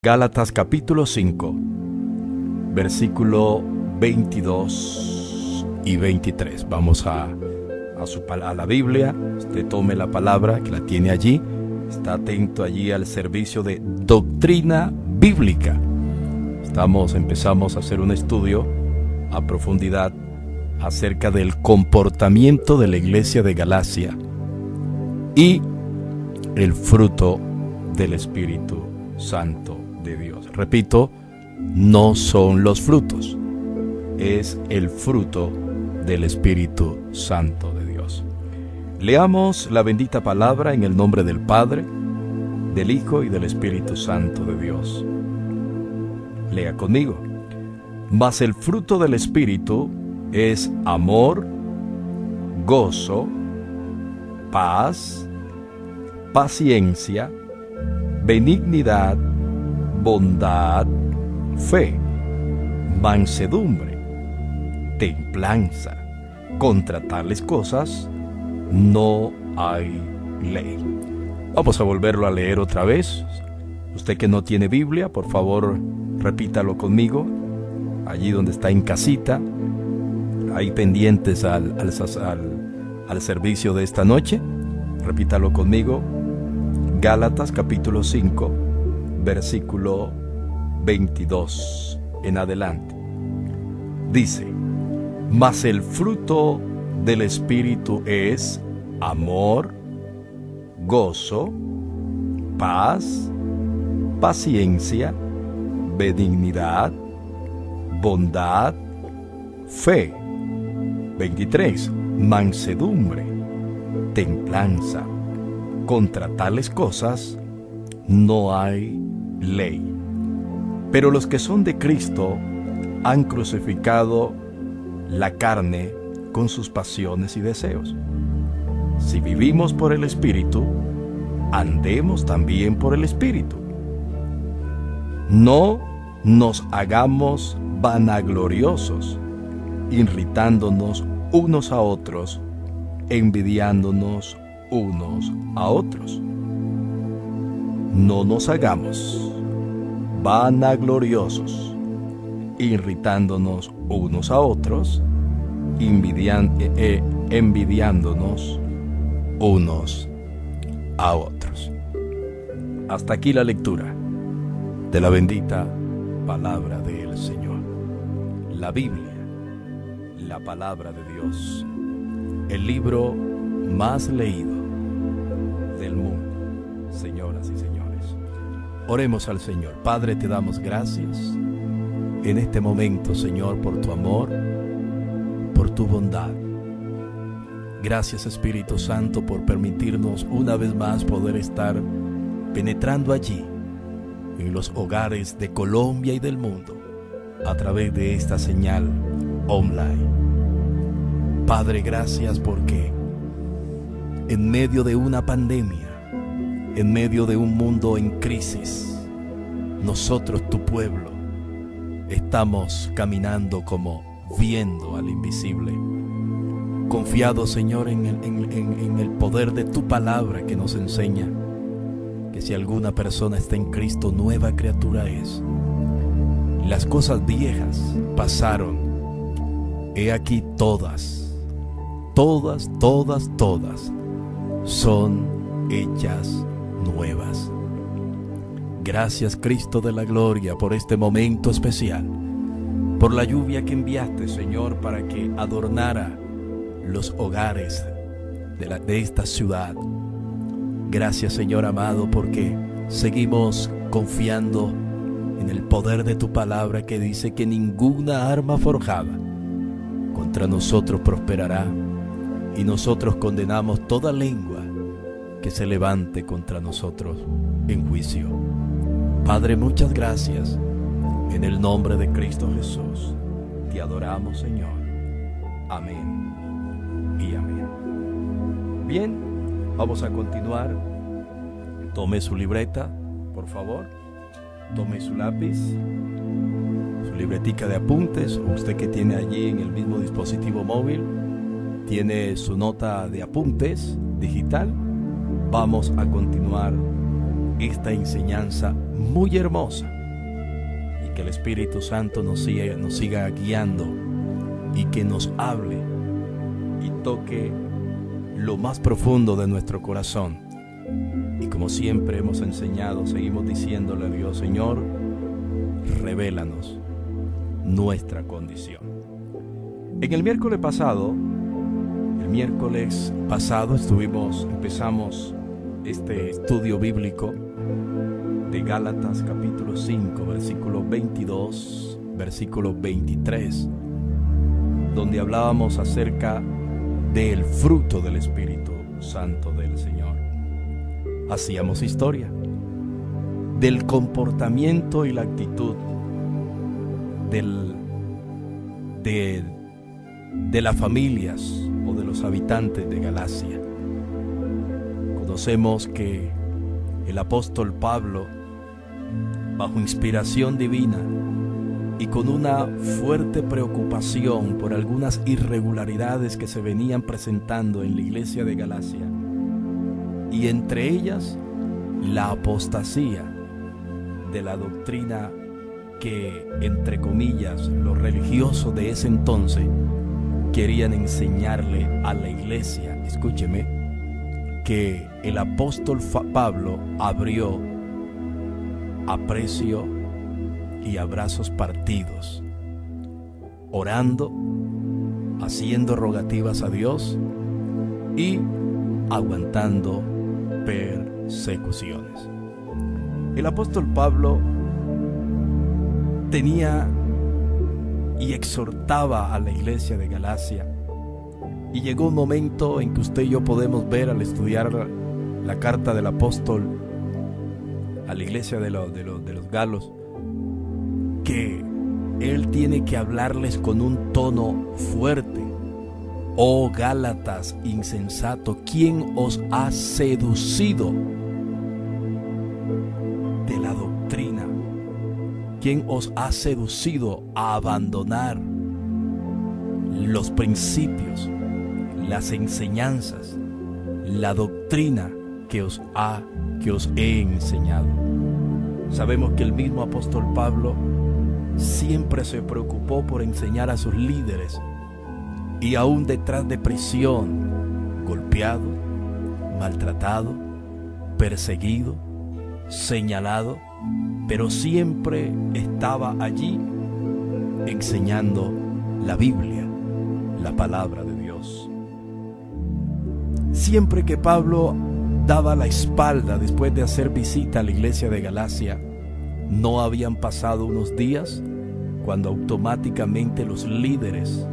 Gálatas capítulo 5, versículo 22 y 23. Vamos a la Biblia. Usted tome la palabra que la tiene allí. Está atento allí al servicio de doctrina bíblica. Empezamos a hacer un estudio a profundidad acerca del comportamiento de la iglesia de Galacia y el fruto del Espíritu Santo de Dios. Repito, no son los frutos, es el fruto del Espíritu Santo de Dios. Leamos la bendita palabra en el nombre del Padre, del Hijo y del Espíritu Santo de Dios. Lea conmigo. Mas el fruto del Espíritu es amor, gozo, paz, paciencia, benignidad, bondad, fe, mansedumbre, templanza. Contra tales cosas no hay ley. Vamos a volverlo a leer otra vez. Usted que no tiene Biblia, por favor, repítalo conmigo. Allí donde está en casita, ahí pendientes al servicio de esta noche, repítalo conmigo. Gálatas capítulo 5, versículo 22 en adelante. Dice: mas el fruto del Espíritu es amor, gozo, paz, paciencia, benignidad, bondad, fe. 23. Mansedumbre, templanza. Contra tales cosas no hay ley. Pero los que son de Cristo han crucificado la carne con sus pasiones y deseos. Si vivimos por el Espíritu, andemos también por el Espíritu. No nos hagamos vanagloriosos, irritándonos unos a otros, envidiándonos unos a otros. No nos hagamos vanagloriosos, irritándonos unos a otros, envidiándonos unos a otros. Hasta aquí la lectura de la bendita palabra del Señor. La Biblia, la palabra de Dios, el libro más leído del mundo, señoras y señores. Oremos al Señor. Padre, te damos gracias en este momento, Señor, por tu amor, por tu bondad. Gracias, Espíritu Santo, por permitirnos una vez más poder estar penetrando allí en los hogares de Colombia y del mundo a través de esta señal online. Padre, gracias porque en medio de una pandemia, en medio de un mundo en crisis, nosotros, tu pueblo, estamos caminando como viendo al invisible, confiados, Señor, en el poder de tu palabra que nos enseña que si alguna persona está en Cristo, nueva criatura es. Las cosas viejas pasaron. He aquí todas son hechas nuevas. Gracias, Cristo de la gloria, por este momento especial, por la lluvia que enviaste, Señor, para que adornara los hogares de esta ciudad. Gracias, Señor amado, porque seguimos confiando en el poder de tu palabra que dice que ninguna arma forjada contra nosotros prosperará, y nosotros condenamos toda lengua que se levante contra nosotros en juicio. Padre, muchas gracias. En el nombre de Cristo Jesús, te adoramos, Señor. Amén y amén. Bien, vamos a continuar. Tome su libreta, por favor. Tome su lápiz, su libretica de apuntes, o usted que tiene allí en el mismo dispositivo móvil, tiene su nota de apuntes digital. Vamos a continuar esta enseñanza muy hermosa que el Espíritu Santo nos siga guiando y que nos hable y toque lo más profundo de nuestro corazón. Y como siempre hemos enseñado, seguimos diciéndole a Dios: Señor, revélanos nuestra condición. En el miércoles pasado empezamos este estudio bíblico de Gálatas capítulo 5, versículo 22, versículo 23, donde hablábamos acerca del fruto del Espíritu Santo del Señor. Hacíamos historia del comportamiento y la actitud de las familias o de los habitantes de Galacia. Conocemos que el apóstol Pablo, bajo inspiración divina y con una fuerte preocupación por algunas irregularidades que se venían presentando en la iglesia de Galacia, y entre ellas la apostasía de la doctrina que, entre comillas, los religiosos de ese entonces querían enseñarle a la iglesia. Escúcheme, que el apóstol Pablo abrió a precio y a brazos partidos, orando, haciendo rogativas a Dios y aguantando persecuciones. El apóstol Pablo tenía y exhortaba a la iglesia de Galacia, y llegó un momento en que usted y yo podemos ver, al estudiar la carta del apóstol a la iglesia de los galos, que él tiene que hablarles con un tono fuerte. Oh Gálatas insensato, ¿quién os ha seducido de la doctrina? ¿Quién os ha seducido a abandonar los principios, las enseñanzas, la doctrina que os he enseñado? Sabemos que el mismo apóstol Pablo siempre se preocupó por enseñar a sus líderes, y aún detrás de prisión, golpeado, maltratado, perseguido, señalado, pero siempre estaba allí enseñando la Biblia, la palabra de Dios. Siempre que Pablo daba la espalda después de hacer visita a la iglesia de Galacia, no habían pasado unos días cuando automáticamente los líderes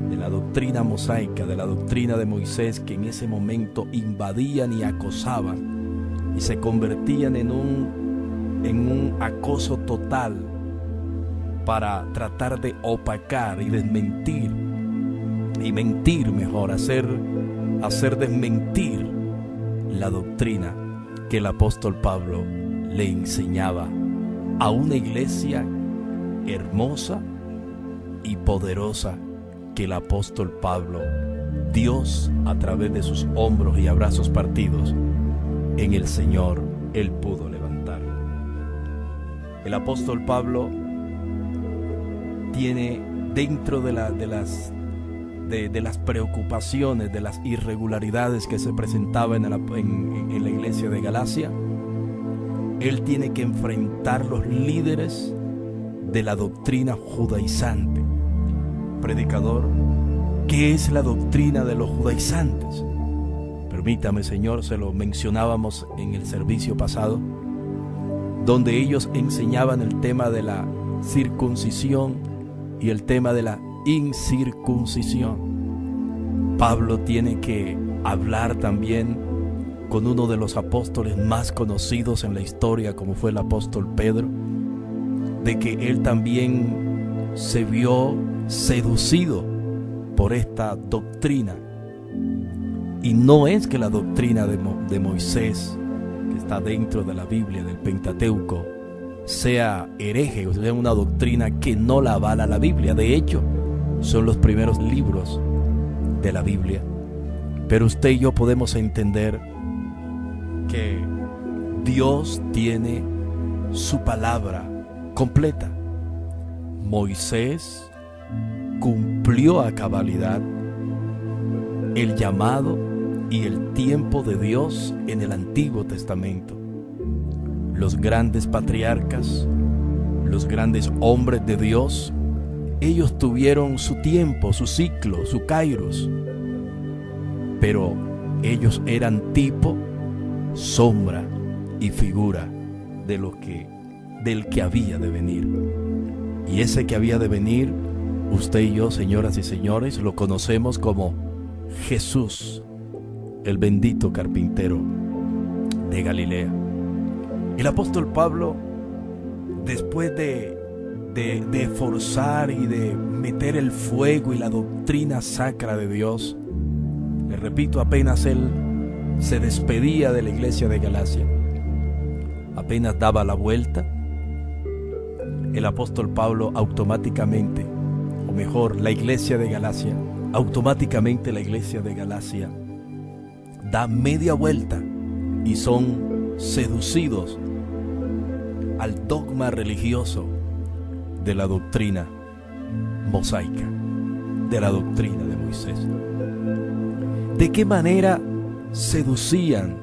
de la doctrina mosaica, de la doctrina de Moisés, que en ese momento invadían y acosaban y se convertían en un acoso total para tratar de opacar y desmentir, y mentir mejor, hacer desmentir la doctrina que el apóstol Pablo le enseñaba a una iglesia hermosa y poderosa que el apóstol Pablo, Dios a través de sus hombros y abrazos partidos en el Señor, él pudo levantar. El apóstol Pablo tiene dentro de las preocupaciones, de las irregularidades que se presentaban en la iglesia de Galacia, él tiene que enfrentar los líderes de la doctrina judaizante. Predicador, ¿qué es la doctrina de los judaizantes? Permítame, Señor, se lo mencionábamos en el servicio pasado, donde ellos enseñaban el tema de la circuncisión y el tema de la incircuncisión. Pablo tiene que hablar también con uno de los apóstoles más conocidos en la historia, como fue el apóstol Pedro, de que él también se vio seducido por esta doctrina. Y no es que la doctrina de Moisés, que está dentro de la Biblia, del Pentateuco, sea hereje, o sea una doctrina que no la avala la Biblia. De hecho, son los primeros libros de la Biblia. Pero usted y yo podemos entender que Dios tiene su palabra completa, Moisés cumplió a cabalidad el llamado y el tiempo de Dios en el Antiguo Testamento. Los grandes patriarcas, los grandes hombres de Dios, ellos tuvieron su tiempo, su ciclo, su kairos, pero ellos eran tipo, sombra y figura del que había de venir. Y ese que había de venir, usted y yo, señoras y señores, lo conocemos como Jesús, el bendito carpintero de Galilea. El apóstol Pablo, después de forzar y de meter el fuego y la doctrina sacra de Dios, le repito, apenas él se despedía de la iglesia de Galacia, apenas daba la vuelta, el apóstol Pablo automáticamente, o mejor, la iglesia de Galacia da media vuelta y son seducidos al dogma religioso de la doctrina mosaica, de la doctrina de Moisés. ¿De qué manera seducían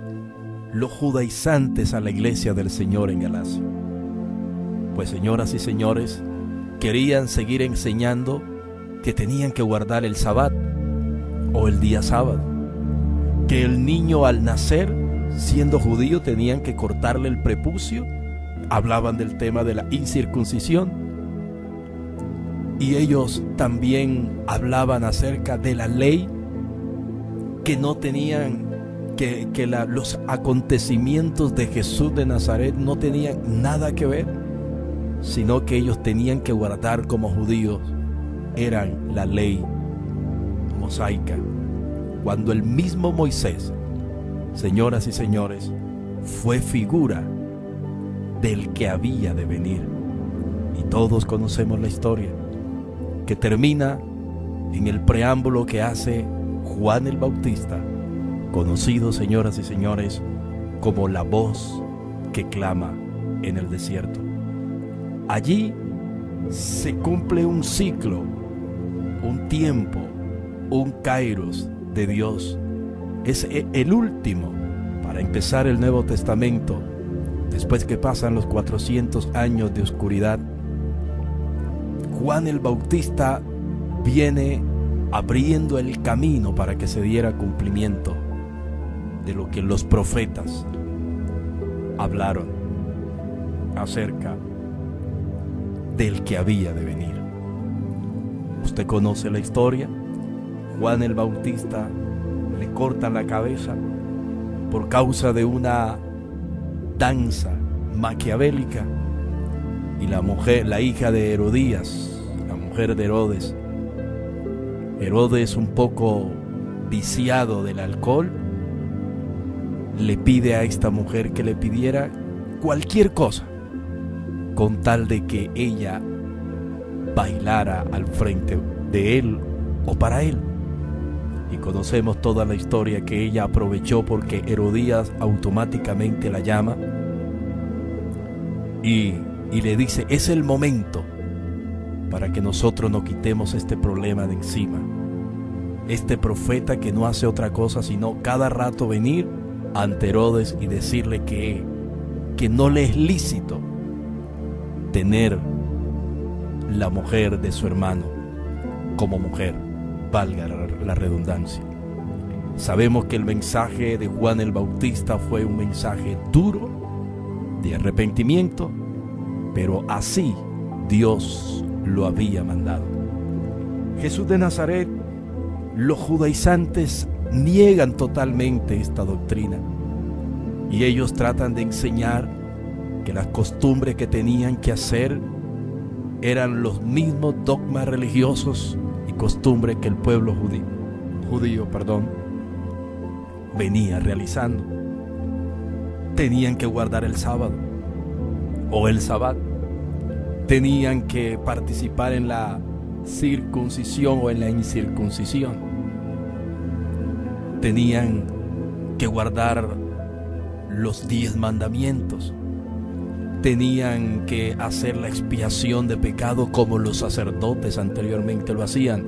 los judaizantes a la iglesia del Señor en Galacia? Pues, señoras y señores, querían seguir enseñando que tenían que guardar el Sabbat o el día sábado, que el niño al nacer, siendo judío, tenían que cortarle el prepucio. Hablaban del tema de la incircuncisión, y ellos también hablaban acerca de la ley, que no tenían los acontecimientos de Jesús de Nazaret no tenían nada que ver, sino que ellos tenían que guardar como judíos, eran la ley mosaica, cuando el mismo Moisés, señoras y señores, fue figura del que había de venir. Y todos conocemos la historia, que termina en el preámbulo que hace Juan el Bautista, conocido, señoras y señores, como la voz que clama en el desierto. Allí se cumple un ciclo, un tiempo, un kairos de Dios. Es el último para empezar el Nuevo Testamento, después que pasan los 400 años de oscuridad. Juan el Bautista viene abriendo el camino para que se diera cumplimiento de lo que los profetas hablaron acerca del que había de venir. Usted conoce la historia. Juan el Bautista le cortan la cabeza por causa de una danza maquiavélica, y la mujer, la hija de Herodías, la mujer de Herodes, un poco viciado del alcohol, le pide a esta mujer que le pidiera cualquier cosa con tal de que ella bailara al frente de él o para él. Y conocemos toda la historia, que ella aprovechó porque Herodías automáticamente la llama y le dice: es el momento para que nosotros nos quitemos este problema de encima. Este profeta que no hace otra cosa sino cada rato venir ante Herodes y decirle que no le es lícito tener la mujer de su hermano como mujer, valga la redundancia. Sabemos que el mensaje de Juan el Bautista fue un mensaje duro de arrepentimiento, pero así Dios lo había mandado. Jesús de Nazaret, los judaizantes niegan totalmente esta doctrina, y ellos tratan de enseñar que las costumbres que tenían que hacer eran los mismos dogmas religiosos y costumbres que el pueblo judío venía realizando. Tenían que guardar el sábado o el sabbat, tenían que participar en la circuncisión o en la incircuncisión, tenían que guardar los 10 mandamientos, tenían que hacer la expiación de pecado como los sacerdotes anteriormente lo hacían,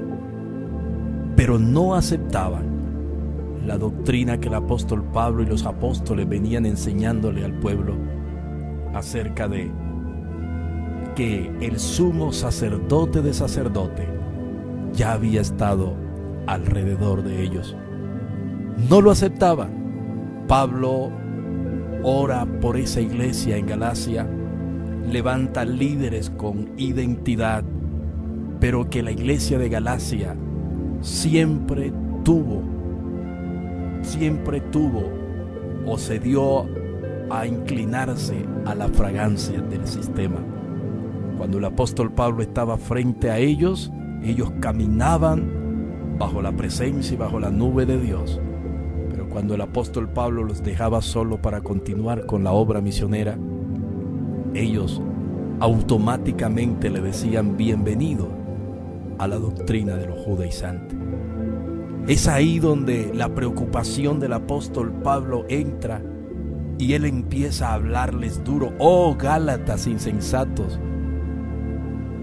pero no aceptaban la doctrina que el apóstol Pablo y los apóstoles venían enseñándole al pueblo acerca de que el sumo sacerdote de sacerdote ya había estado alrededor de ellos. No lo aceptaban. Pablo ora por esa iglesia en Galacia, levanta líderes con identidad, pero que la iglesia de Galacia siempre tuvo o se dio a inclinarse a la fragancia del sistema. Cuando el apóstol Pablo estaba frente a ellos, ellos caminaban bajo la presencia y bajo la nube de Dios. Pero cuando el apóstol Pablo los dejaba solo para continuar con la obra misionera, ellos automáticamente le decían bienvenido a la doctrina de los judaizantes. Es ahí donde la preocupación del apóstol Pablo entra y él empieza a hablarles duro. Oh, Gálatas insensatos,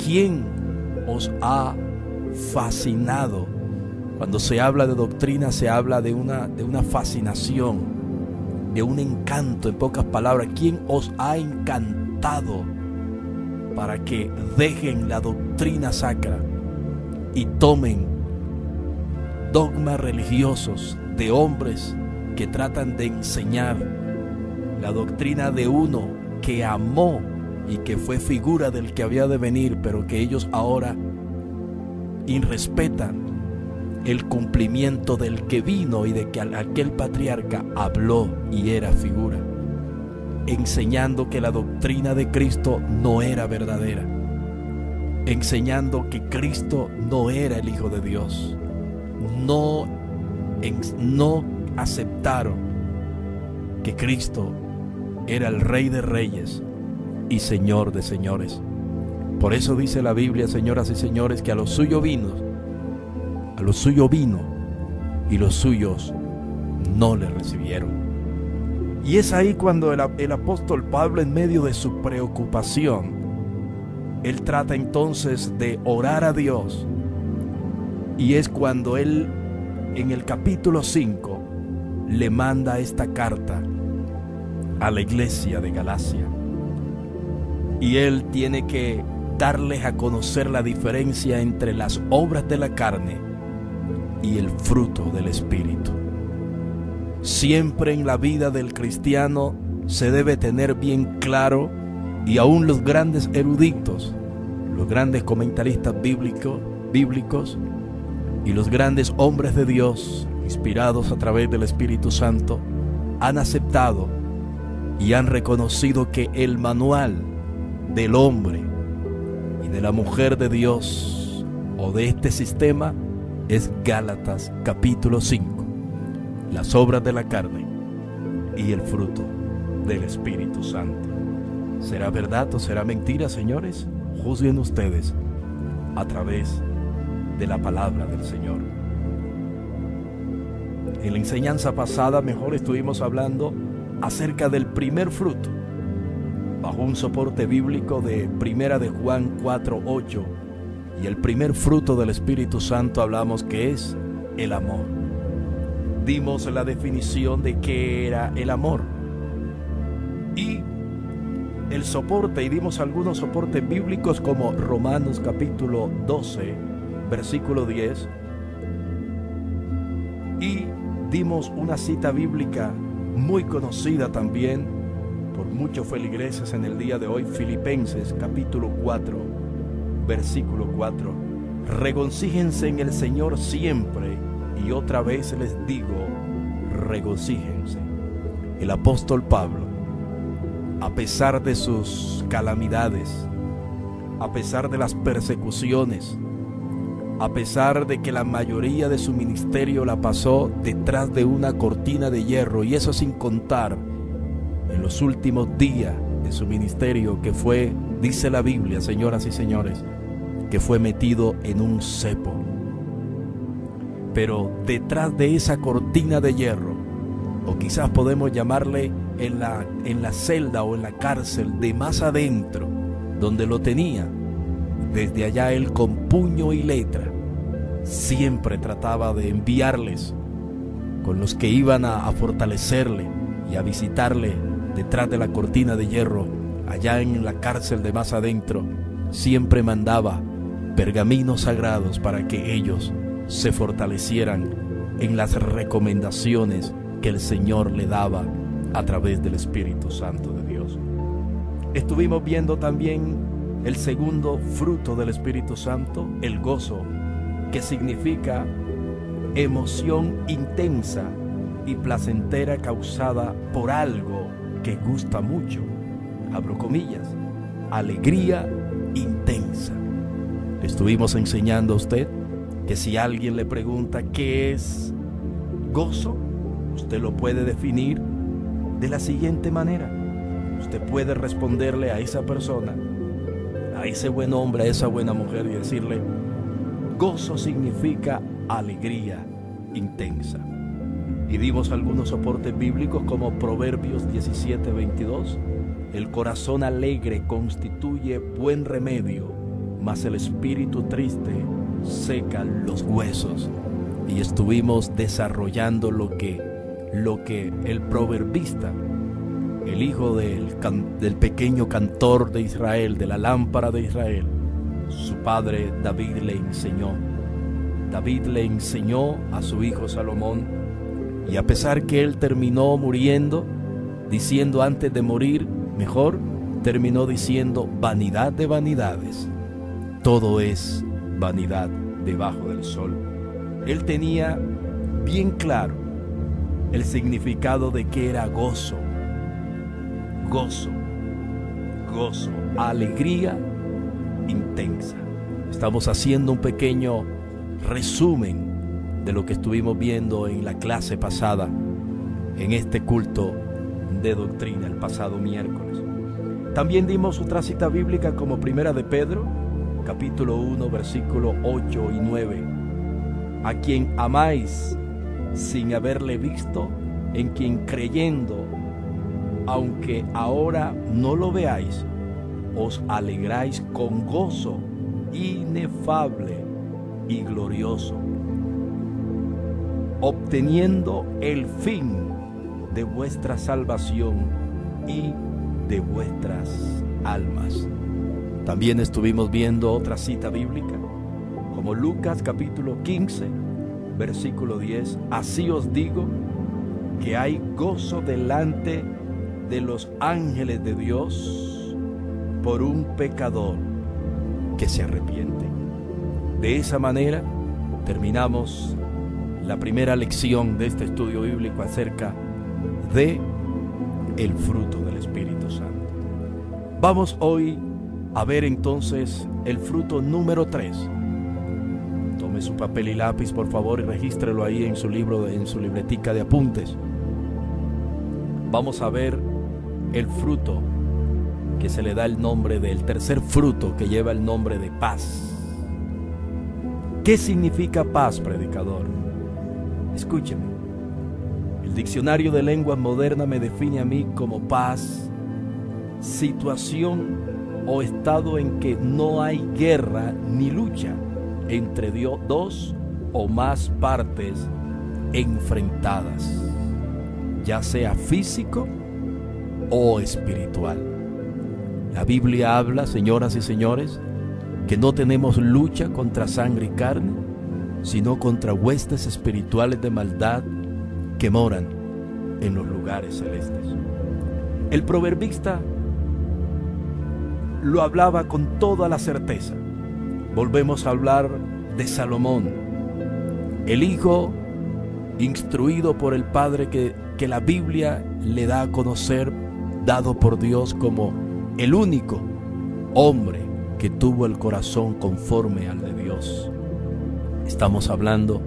¿quién os ha fascinado? Cuando se habla de doctrina se habla de una fascinación, de un encanto. En pocas palabras, ¿quién os ha encantado para que dejen la doctrina sacra y tomen dogmas religiosos de hombres que tratan de enseñar la doctrina de uno que amó y que fue figura del que había de venir, pero que ellos ahora irrespetan el cumplimiento del que vino y de que aquel patriarca habló y era figura, enseñando que la doctrina de Cristo no era verdadera, enseñando que Cristo no era el Hijo de Dios. No aceptaron que Cristo era el Rey de Reyes y Señor de señores. Por eso dice la Biblia, señoras y señores, que a lo suyo vino y los suyos no le recibieron. Y es ahí cuando el apóstol Pablo, en medio de su preocupación, él trata entonces de orar a Dios. Y es cuando él, en el capítulo 5, le manda esta carta a la iglesia de Galacia. Y él tiene que darles a conocer la diferencia entre las obras de la carne y el fruto del Espíritu. Siempre en la vida del cristiano se debe tener bien claro, y aún los grandes eruditos, los grandes comentaristas bíblicos y los grandes hombres de Dios, inspirados a través del Espíritu Santo, han aceptado y han reconocido que el manual del hombre y de la mujer de Dios o de este sistema es Gálatas capítulo 5, las obras de la carne y el fruto del Espíritu Santo. ¿Será verdad o será mentira, señores? Juzguen ustedes a través de la palabra del Señor. En la enseñanza pasada mejor estuvimos hablando acerca del primer fruto, bajo un soporte bíblico de Primera de Juan 4:8, y el primer fruto del Espíritu Santo hablamos que es el amor. Dimos la definición de qué era el amor y el soporte, y dimos algunos soportes bíblicos como Romanos capítulo 12, versículo 10, y dimos una cita bíblica muy conocida también por muchos feligreses en el día de hoy, Filipenses capítulo 4, versículo 4. Regocíjense en el Señor siempre, y otra vez les digo, regocíjense. El apóstol Pablo, a pesar de sus calamidades, a pesar de las persecuciones, a pesar de que la mayoría de su ministerio la pasó detrás de una cortina de hierro, y eso sin contar en los últimos días de su ministerio, que fue, dice la Biblia, señoras y señores, que fue metido en un cepo. Pero detrás de esa cortina de hierro, o quizás podemos llamarle en la celda o en la cárcel de más adentro, donde lo tenía, desde allá él con puño y letra siempre trataba de enviarles con los que iban a fortalecerle y a visitarle detrás de la cortina de hierro, allá en la cárcel de más adentro. Siempre mandaba pergaminos sagrados para que ellos se fortalecieran en las recomendaciones que el Señor le daba a través del Espíritu Santo de Dios. Estuvimos viendo también el segundo fruto del Espíritu Santo, el gozo, que significa emoción intensa y placentera causada por algo que gusta mucho. Abro comillas, alegría intensa. Le estuvimos enseñando a usted que si alguien le pregunta qué es gozo, usted lo puede definir de la siguiente manera. Usted puede responderle a esa persona, a ese buen hombre, a esa buena mujer, y decirle: gozo significa alegría intensa. Y dimos algunos soportes bíblicos como Proverbios 17:22. El corazón alegre constituye buen remedio, mas el espíritu triste seca los huesos. Y estuvimos desarrollando lo que el proverbista, el hijo del pequeño cantor de Israel, de la lámpara de Israel, su padre David le enseñó. David le enseñó a su hijo Salomón, y a pesar que él terminó muriendo, diciendo antes de morir, mejor, terminó diciendo: vanidad de vanidades, todo es vanidad debajo del sol. Él tenía bien claro el significado de que era gozo, gozo, gozo, alegría intensa. Estamos haciendo un pequeño resumen de lo que estuvimos viendo en la clase pasada, en este culto de doctrina el pasado miércoles. También dimos otra cita bíblica como Primera de Pedro, capítulo 1, versículo 8 y 9. A quien amáis sin haberle visto, en quien creyendo, aunque ahora no lo veáis, os alegráis con gozo inefable y glorioso, obteniendo el fin de vuestra salvación y de vuestras almas. También estuvimos viendo otra cita bíblica, como Lucas capítulo 15, versículo 10. Así os digo que hay gozo delante de los ángeles de Dios por un pecador que se arrepiente. De esa manera terminamos la primera lección de este estudio bíblico acerca de el fruto del Espíritu Santo. Vamos hoy a ver entonces el fruto número 3. Tome su papel y lápiz, por favor, y regístrelo ahí en su libro, en su libretica de apuntes. Vamos a ver el fruto que se le da el nombre del tercer fruto, que lleva el nombre de paz. ¿Qué significa paz, predicador? Escúcheme. El diccionario de lengua moderna me define a mí como paz, situación o estado en que no hay guerra ni lucha entre dos o más partes enfrentadas, ya sea físico o espiritual. La Biblia habla, señoras y señores, que no tenemos lucha contra sangre y carne, sino contra huestes espirituales de maldad que moran en los lugares celestes. El proverbista lo hablaba con toda la certeza. Volvemos a hablar de Salomón, el hijo instruido por el padre que la Biblia le da a conocer, dado por Dios como el único hombre que tuvo el corazón conforme al de Dios. Estamos hablando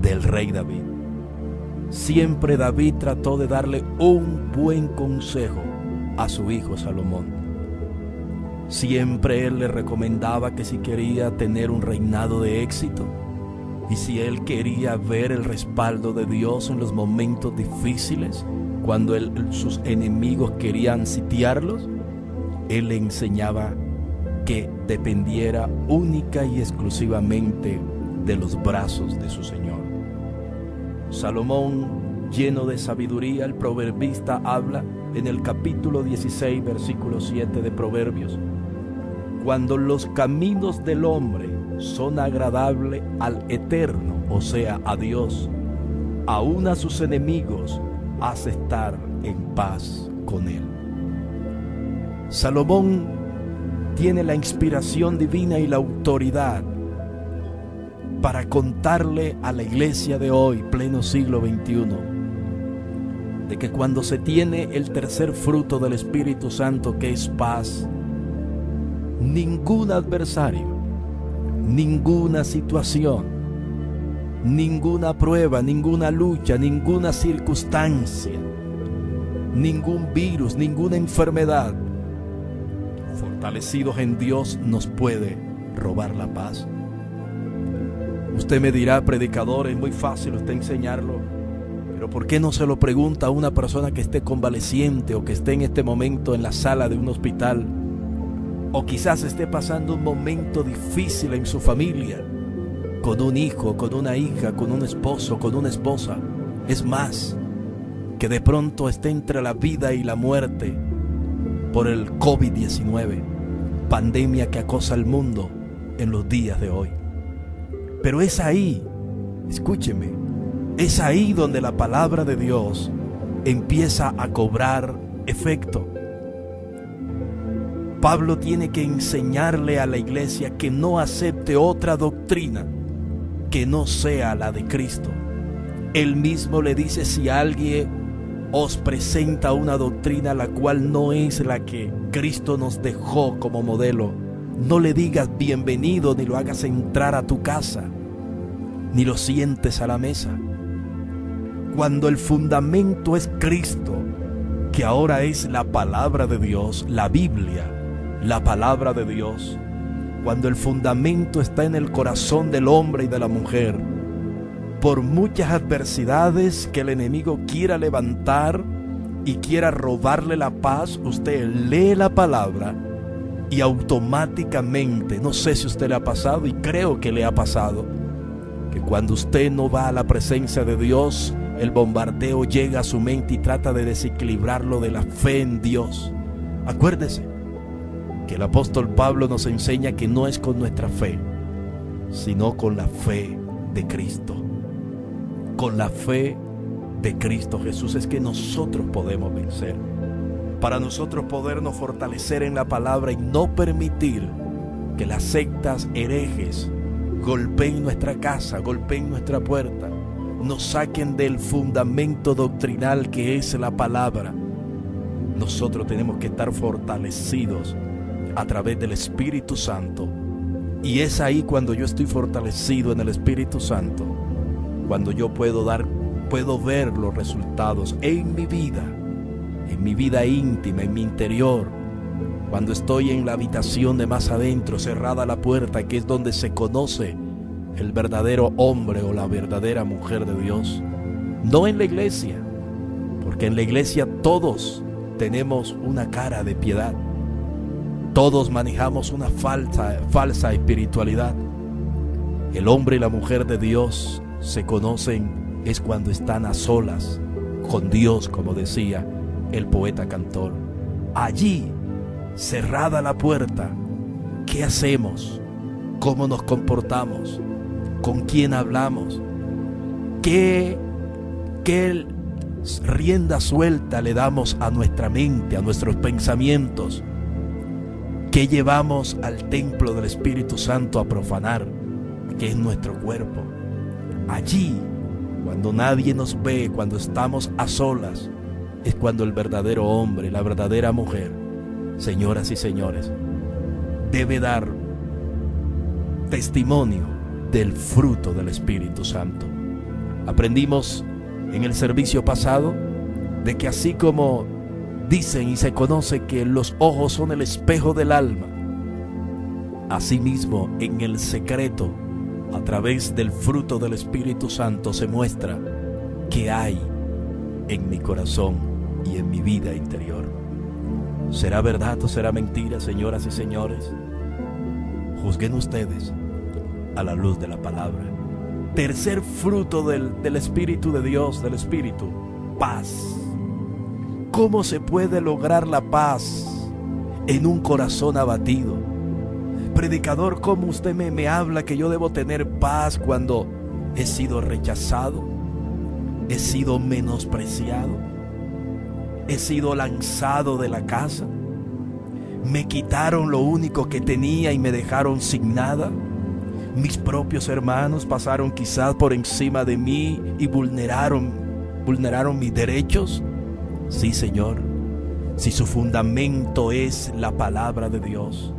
del rey David. Siempre David trató de darle un buen consejo a su hijo Salomón. Siempre él le recomendaba que si quería tener un reinado de éxito y si él quería ver el respaldo de Dios en los momentos difíciles, cuando sus enemigos querían sitiarlos, él le enseñaba que dependiera única y exclusivamente de los brazos de su Señor. Salomón, lleno de sabiduría, el proverbista habla en el capítulo 16, versículo 7 de Proverbios: cuando los caminos del hombre son agradables al Eterno, o sea, a Dios, aún a sus enemigos hace estar en paz con él. Salomón tiene la inspiración divina y la autoridad para contarle a la iglesia de hoy, pleno siglo XXI, de que cuando se tiene el tercer fruto del Espíritu Santo, que es paz, ningún adversario, ninguna situación, ninguna prueba, ninguna lucha, ninguna circunstancia, ningún virus, ninguna enfermedad, fortalecidos en Dios, nos puede robar la paz. Usted me dirá: predicador, es muy fácil usted enseñarlo, pero ¿por qué no se lo pregunta a una persona que esté convaleciente o que esté en este momento en la sala de un hospital, o quizás esté pasando un momento difícil en su familia, con un hijo, con una hija, con un esposo, con una esposa? Es más, que de pronto esté entre la vida y la muerte por el COVID-19, pandemia que acosa al mundo en los días de hoy. Pero es ahí, escúcheme, es ahí donde la palabra de Dios empieza a cobrar efecto. Pablo tiene que enseñarle a la iglesia que no acepte otra doctrina que no sea la de Cristo. Él mismo le dice: si alguien os presenta una doctrina la cual no es la que Cristo nos dejó como modelo, no le digas bienvenido, ni lo hagas entrar a tu casa, ni lo sientes a la mesa. Cuando el fundamento es Cristo, que ahora es la palabra de Dios, la Biblia, la palabra de Dios, cuando el fundamento está en el corazón del hombre y de la mujer, por muchas adversidades que el enemigo quiera levantar y quiera robarle la paz, usted lee la palabra y automáticamente, no sé si a usted le ha pasado, y creo que le ha pasado, que cuando usted no va a la presencia de Dios, el bombardeo llega a su mente y trata de desequilibrarlo de la fe en Dios. Acuérdese que el apóstol Pablo nos enseña que no es con nuestra fe, sino con la fe de Cristo. Con la fe de Cristo Jesús es que nosotros podemos vencer. Para nosotros podernos fortalecer en la palabra y no permitir que las sectas herejes golpeen nuestra casa, golpeen nuestra puerta, nos saquen del fundamento doctrinal que es la palabra. Nosotros tenemos que estar fortalecidos a través del Espíritu Santo. Y es ahí, cuando yo estoy fortalecido en el Espíritu Santo, cuando yo puedo ver los resultados en mi vida íntima, en mi interior. Cuando estoy en la habitación de más adentro, cerrada la puerta, que es donde se conoce el verdadero hombre o la verdadera mujer de Dios. No en la iglesia, porque en la iglesia todos tenemos una cara de piedad. Todos manejamos una falsa espiritualidad. El hombre y la mujer de Dios se conocen es cuando están a solas con Dios, como decía el poeta cantor. Allí, cerrada la puerta, ¿qué hacemos? ¿Cómo nos comportamos? ¿Con quién hablamos? ¿Qué rienda suelta le damos a nuestra mente, a nuestros pensamientos? ¿Qué llevamos al templo del Espíritu Santo a profanar, que es nuestro cuerpo? Allí, cuando nadie nos ve, cuando estamos a solas, es cuando el verdadero hombre, la verdadera mujer, señoras y señores, debe dar testimonio del fruto del Espíritu Santo. Aprendimos en el servicio pasado de que así como dicen y se conoce que los ojos son el espejo del alma, asimismo en el secreto, a través del fruto del Espíritu Santo, se muestra qué hay en mi corazón y en mi vida interior. ¿Será verdad o será mentira, señoras y señores? Juzguen ustedes a la luz de la palabra. Tercer fruto del Espíritu de Dios, del Espíritu: paz. ¿Cómo se puede lograr la paz en un corazón abatido? Predicador, ¿cómo usted me habla que yo debo tener paz cuando he sido rechazado? He sido menospreciado. He sido lanzado de la casa. Me quitaron lo único que tenía y me dejaron sin nada. Mis propios hermanos pasaron quizás por encima de mí y vulneraron mis derechos. Sí, Señor, si su fundamento es la palabra de Dios,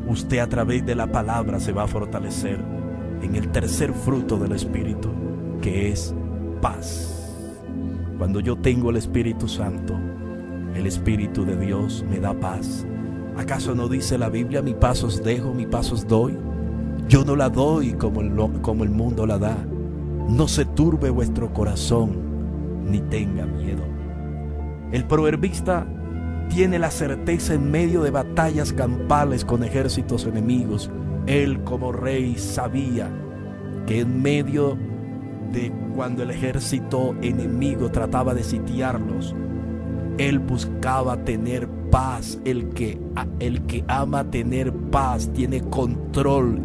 usted a través de la palabra se va a fortalecer en el tercer fruto del Espíritu, que es paz. Cuando yo tengo el Espíritu Santo, el Espíritu de Dios me da paz. ¿Acaso no dice la Biblia: mi paz os dejo, mi paz os doy? Yo no la doy como el mundo la da. No se turbe vuestro corazón, ni tenga miedo. El proverbista tiene la certeza en medio de batallas campales con ejércitos enemigos. Él, como rey, sabía que en medio de cuando el ejército enemigo trataba de sitiarlos, él buscaba tener paz. El que ama tener paz tiene control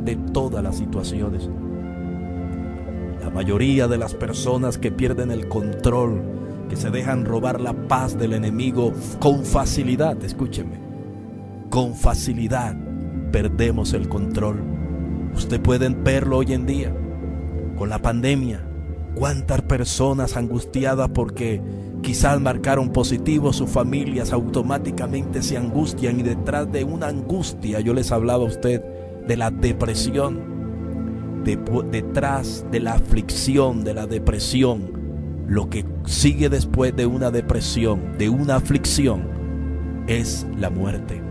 de todas las situaciones. La mayoría de las personas que pierden el control, que se dejan robar la paz del enemigo con facilidad, escúcheme, con facilidad perdemos el control. Usted puede verlo hoy en día con la pandemia. Cuántas personas angustiadas porque quizás marcaron positivo, sus familias automáticamente se angustian, y detrás de una angustia, yo les hablaba a usted de la depresión, detrás de la aflicción, de la depresión, lo que sigue después de una depresión, de una aflicción, es la muerte.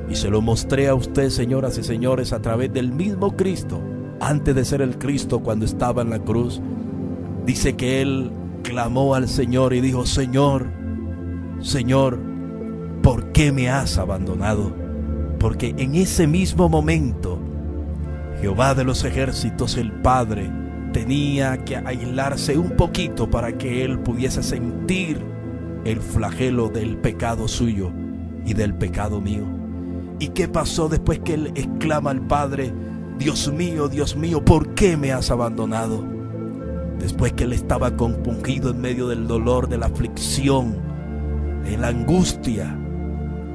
Y se lo mostré a usted, señoras y señores, a través del mismo Cristo. Antes de ser el Cristo, cuando estaba en la cruz, dice que Él clamó al Señor y dijo: Señor, Señor, ¿por qué me has abandonado? Porque en ese mismo momento, Jehová de los ejércitos, el Padre, tenía que aislarse un poquito para que Él pudiese sentir el flagelo del pecado suyo y del pecado mío. ¿Y qué pasó después que Él exclama al Padre: Dios mío, ¿por qué me has abandonado? Después que Él estaba compungido en medio del dolor, de la aflicción, de la angustia,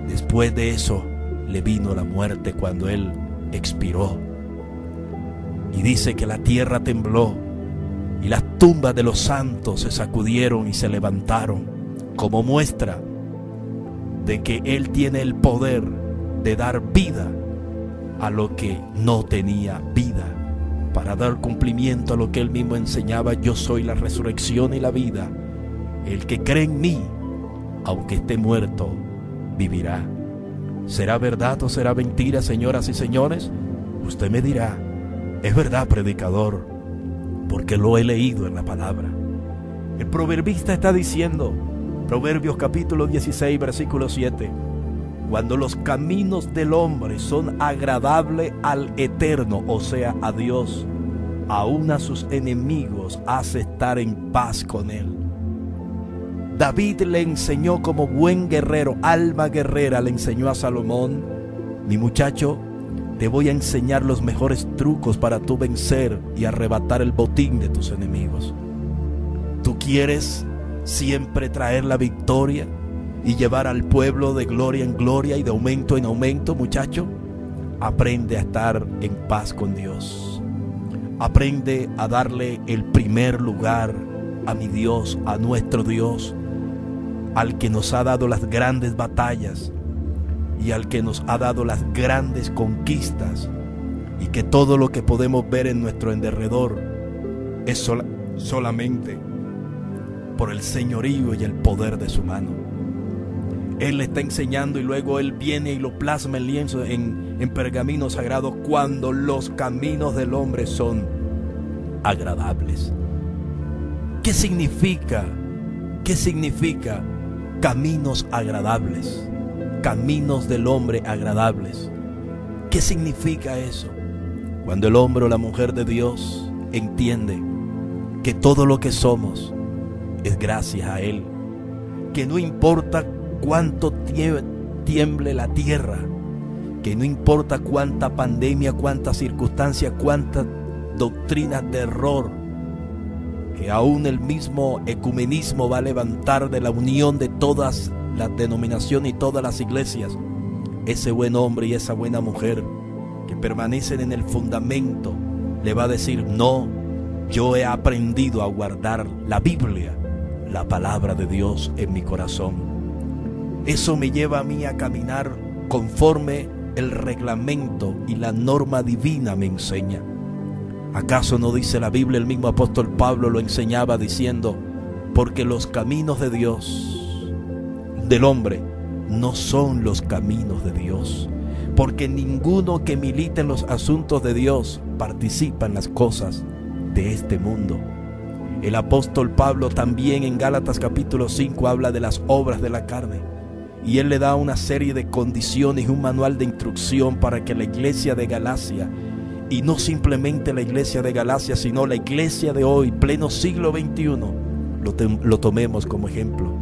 después de eso le vino la muerte cuando Él expiró. Y dice que la tierra tembló y las tumbas de los santos se sacudieron y se levantaron, como muestra de que Él tiene el poder de dar vida a lo que no tenía vida, para dar cumplimiento a lo que Él mismo enseñaba: yo soy la resurrección y la vida. El que cree en mí, aunque esté muerto, vivirá. ¿Será verdad o será mentira, señoras y señores? Usted me dirá: es verdad, predicador, porque lo he leído en la palabra. El proverbista está diciendo, Proverbios capítulo 16, versículo 7: cuando los caminos del hombre son agradables al Eterno, o sea, a Dios, aún a sus enemigos hace estar en paz con Él. David le enseñó como buen guerrero, alma guerrera, le enseñó a Salomón: mi muchacho, te voy a enseñar los mejores trucos para tú vencer y arrebatar el botín de tus enemigos. ¿Tú quieres siempre traer la victoria y llevar al pueblo de gloria en gloria y de aumento en aumento, muchacho? Aprende a estar en paz con Dios. Aprende a darle el primer lugar a mi Dios, a nuestro Dios, al que nos ha dado las grandes batallas y al que nos ha dado las grandes conquistas, y que todo lo que podemos ver en nuestro derredor es solamente por el señorío y el poder de su mano. Él le está enseñando y luego Él viene y lo plasma en lienzo, en pergamino sagrado, cuando los caminos del hombre son agradables. ¿Qué significa caminos agradables, caminos del hombre agradables. ¿Qué significa eso? Cuando el hombre o la mujer de Dios entiende que todo lo que somos es gracias a Él, que no importa cuánto tiemble la tierra, que no importa cuánta pandemia, cuántas circunstancias, cuántas doctrinas de error, que aún el mismo ecumenismo va a levantar de la unión de todas las denominaciones y todas las iglesias, ese buen hombre y esa buena mujer que permanecen en el fundamento le va a decir: no, yo he aprendido a guardar la Biblia, la palabra de Dios, en mi corazón. Eso me lleva a mí a caminar conforme el reglamento y la norma divina me enseña. ¿Acaso no dice la Biblia? El mismo apóstol Pablo lo enseñaba diciendo: porque los caminos de Dios, del hombre, no son los caminos de Dios, porque ninguno que milita en los asuntos de Dios participa en las cosas de este mundo. El apóstol Pablo también en Gálatas capítulo 5 habla de las obras de la carne, y él le da una serie de condiciones y un manual de instrucción para que la iglesia de Galacia, y no simplemente la iglesia de Galacia, sino la iglesia de hoy, pleno siglo XXI, lo tomemos como ejemplo.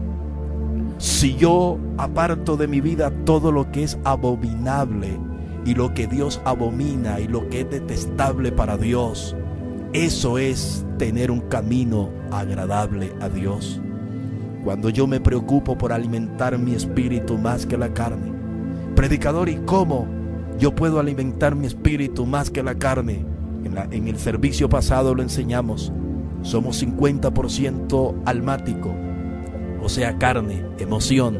Si yo aparto de mi vida todo lo que es abominable y lo que Dios abomina y lo que es detestable para Dios, eso es tener un camino agradable a Dios. Cuando yo me preocupo por alimentar mi espíritu más que la carne. Predicador, ¿y cómo yo puedo alimentar mi espíritu más que la carne? En el servicio pasado lo enseñamos. Somos 50% almático, o sea, carne, emoción,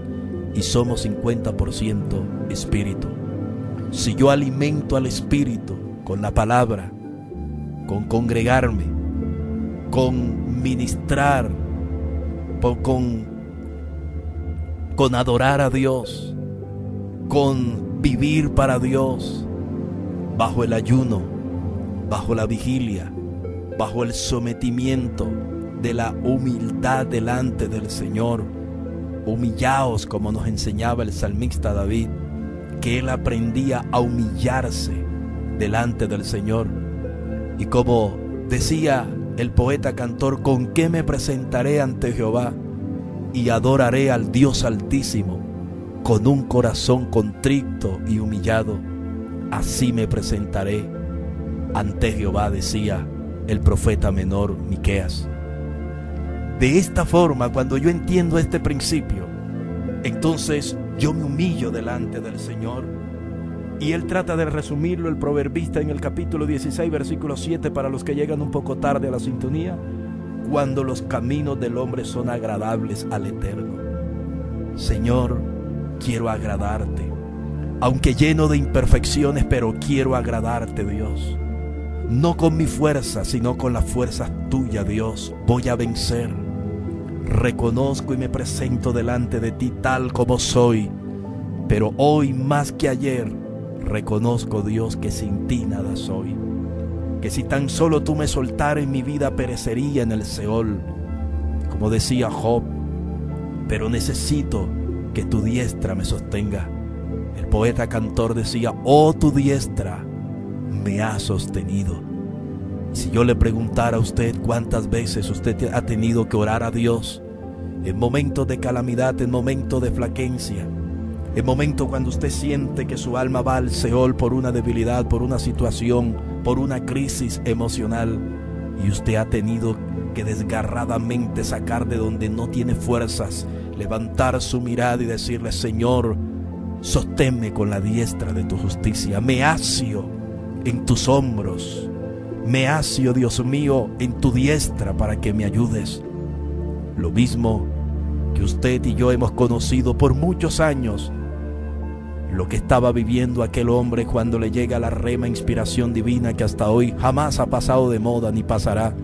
y somos 50% espíritu. Si yo alimento al espíritu con la palabra, con congregarme, con ministrar, con adorar a Dios, con vivir para Dios, bajo el ayuno, bajo la vigilia, bajo el sometimiento de la humildad delante del Señor. Humillaos, como nos enseñaba el salmista David, que él aprendía a humillarse delante del Señor. Y como decía el poeta cantor: ¿con qué me presentaré ante Jehová? Y adoraré al Dios Altísimo, con un corazón contrito y humillado. Así me presentaré ante Jehová, decía el profeta menor Miqueas. De esta forma, cuando yo entiendo este principio, entonces yo me humillo delante del Señor. Y él trata de resumirlo, el proverbista, en el capítulo 16, versículo 7, para los que llegan un poco tarde a la sintonía: cuando los caminos del hombre son agradables al Eterno. Señor, quiero agradarte, aunque lleno de imperfecciones, pero quiero agradarte, Dios. No con mi fuerza, sino con la fuerza tuya, Dios, voy a vencer. Reconozco y me presento delante de ti tal como soy, pero hoy más que ayer reconozco, Dios, que sin ti nada soy, que si tan solo tú me soltaras, mi vida perecería en el Seol, como decía Job, pero necesito que tu diestra me sostenga. El poeta cantor decía: oh, tu diestra me ha sostenido. Si yo le preguntara a usted cuántas veces usted ha tenido que orar a Dios en momentos de calamidad, en momentos de flaquencia, en momentos cuando usted siente que su alma va al Seol por una debilidad, por una situación, por una crisis emocional, y usted ha tenido que desgarradamente sacar de donde no tiene fuerzas, levantar su mirada y decirle: Señor, sosténme con la diestra de tu justicia, me asio en tus hombros, me asio, Dios mío, en tu diestra para que me ayudes. Lo mismo que usted y yo hemos conocido por muchos años, lo que estaba viviendo aquel hombre cuando le llega la rema inspiración divina, que hasta hoy jamás ha pasado de moda ni pasará,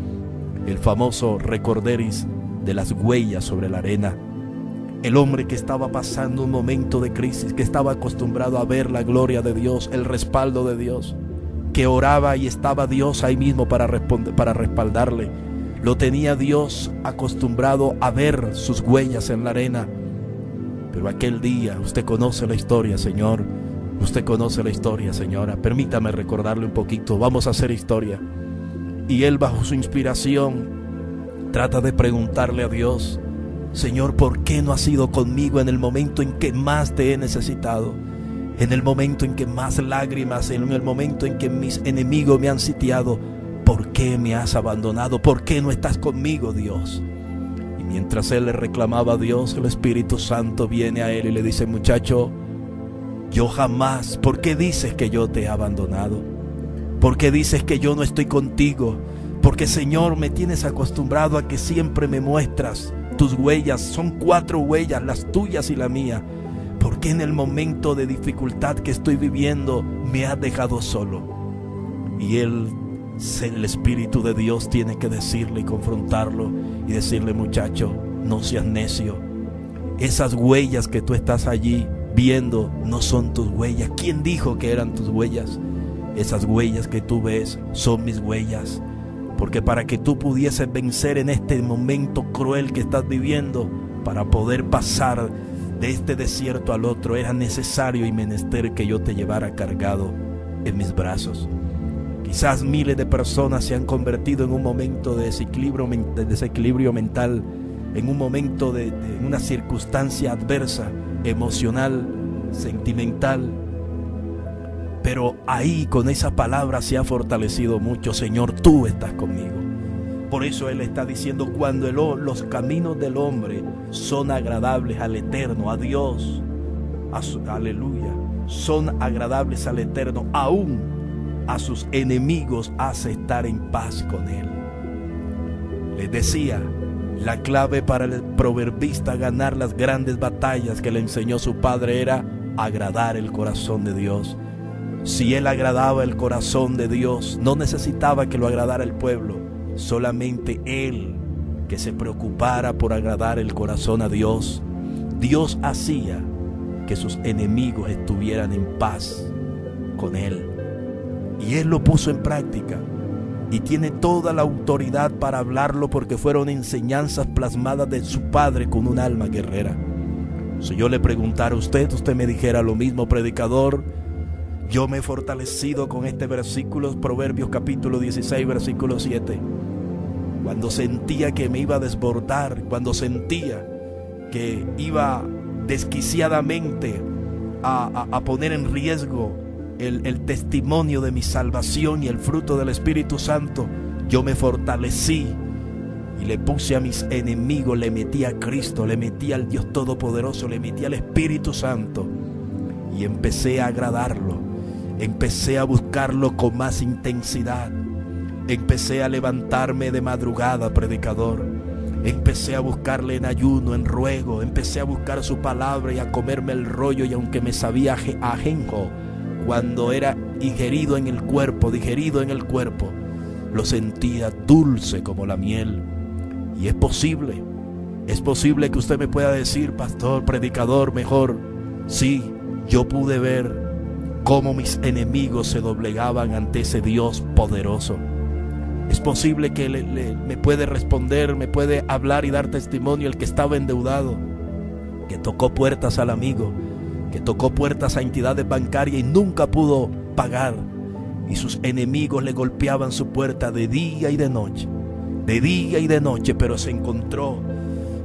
el famoso recorderis de las huellas sobre la arena. El hombre que estaba pasando un momento de crisis, que estaba acostumbrado a ver la gloria de Dios, el respaldo de Dios, que oraba y estaba Dios ahí mismo para respaldarle. Lo tenía Dios acostumbrado a ver sus huellas en la arena. Pero aquel día, usted conoce la historia, Señor. Usted conoce la historia, Señora. Permítame recordarle un poquito. Vamos a hacer historia. Y él, bajo su inspiración, trata de preguntarle a Dios: Señor, ¿por qué no has sido conmigo en el momento en que más te he necesitado? En el momento en que más lágrimas, en el momento en que mis enemigos me han sitiado. ¿Por qué me has abandonado? ¿Por qué no estás conmigo, Dios? Y mientras él le reclamaba a Dios, el Espíritu Santo viene a él y le dice: muchacho, yo jamás, ¿por qué dices que yo te he abandonado? ¿Por qué dices que yo no estoy contigo? Porque, Señor, me tienes acostumbrado a que siempre me muestras tus huellas. Son 4 huellas, las tuyas y la mía. ¿Por qué en el momento de dificultad que estoy viviendo me has dejado solo? Y el Espíritu de Dios tiene que decirle y confrontarlo y decirle: muchacho, no seas necio. Esas huellas que tú estás allí viendo no son tus huellas. ¿Quién dijo que eran tus huellas? Esas huellas que tú ves son mis huellas. Porque para que tú pudieses vencer en este momento cruel que estás viviendo, para poder pasar de este desierto al otro, era necesario y menester que yo te llevara cargado en mis brazos. Quizás miles de personas se han convertido en un momento de desequilibrio mental, en un momento de una circunstancia adversa, emocional, sentimental. Pero ahí con esa palabra se ha fortalecido mucho. Señor, tú estás conmigo. Por eso Él está diciendo: cuando los caminos del hombre son agradables al Eterno, a Dios, aleluya, son agradables al Eterno, aún a sus enemigos hace estar en paz con Él. Les decía, la clave para el proverbista ganar las grandes batallas que le enseñó su padre era agradar el corazón de Dios. Si él agradaba el corazón de Dios, no necesitaba que lo agradara el pueblo, solamente él que se preocupara por agradar el corazón a Dios. Dios hacía que sus enemigos estuvieran en paz con él. Y él lo puso en práctica y tiene toda la autoridad para hablarlo, porque fueron enseñanzas plasmadas de su padre con un alma guerrera. Si yo le preguntara a usted me dijera lo mismo: predicador, yo me he fortalecido con este versículo, Proverbios capítulo 16, versículo 7. Cuando sentía que me iba a desbordar, cuando sentía que iba desquiciadamente a poner en riesgo el testimonio de mi salvación y el fruto del Espíritu Santo, yo me fortalecí y le puse a mis enemigos, le metí a Cristo, le metí al Dios Todopoderoso, le metí al Espíritu Santo y empecé a agradarlo. Empecé a buscarlo con más intensidad. Empecé a levantarme de madrugada, predicador. Empecé a buscarle en ayuno, en ruego. Empecé a buscar su palabra y a comerme el rollo, y aunque me sabía ajenjo, cuando era digerido en el cuerpo, lo sentía dulce como la miel. Y es posible que usted me pueda decir: pastor, predicador, mejor, sí, yo pude ver cómo mis enemigos se doblegaban ante ese Dios poderoso. Es posible que me puede responder, me puede hablar y dar testimonio el que estaba endeudado, que tocó puertas al amigo, que tocó puertas a entidades bancarias y nunca pudo pagar, y sus enemigos le golpeaban su puerta de día y de noche, pero se encontró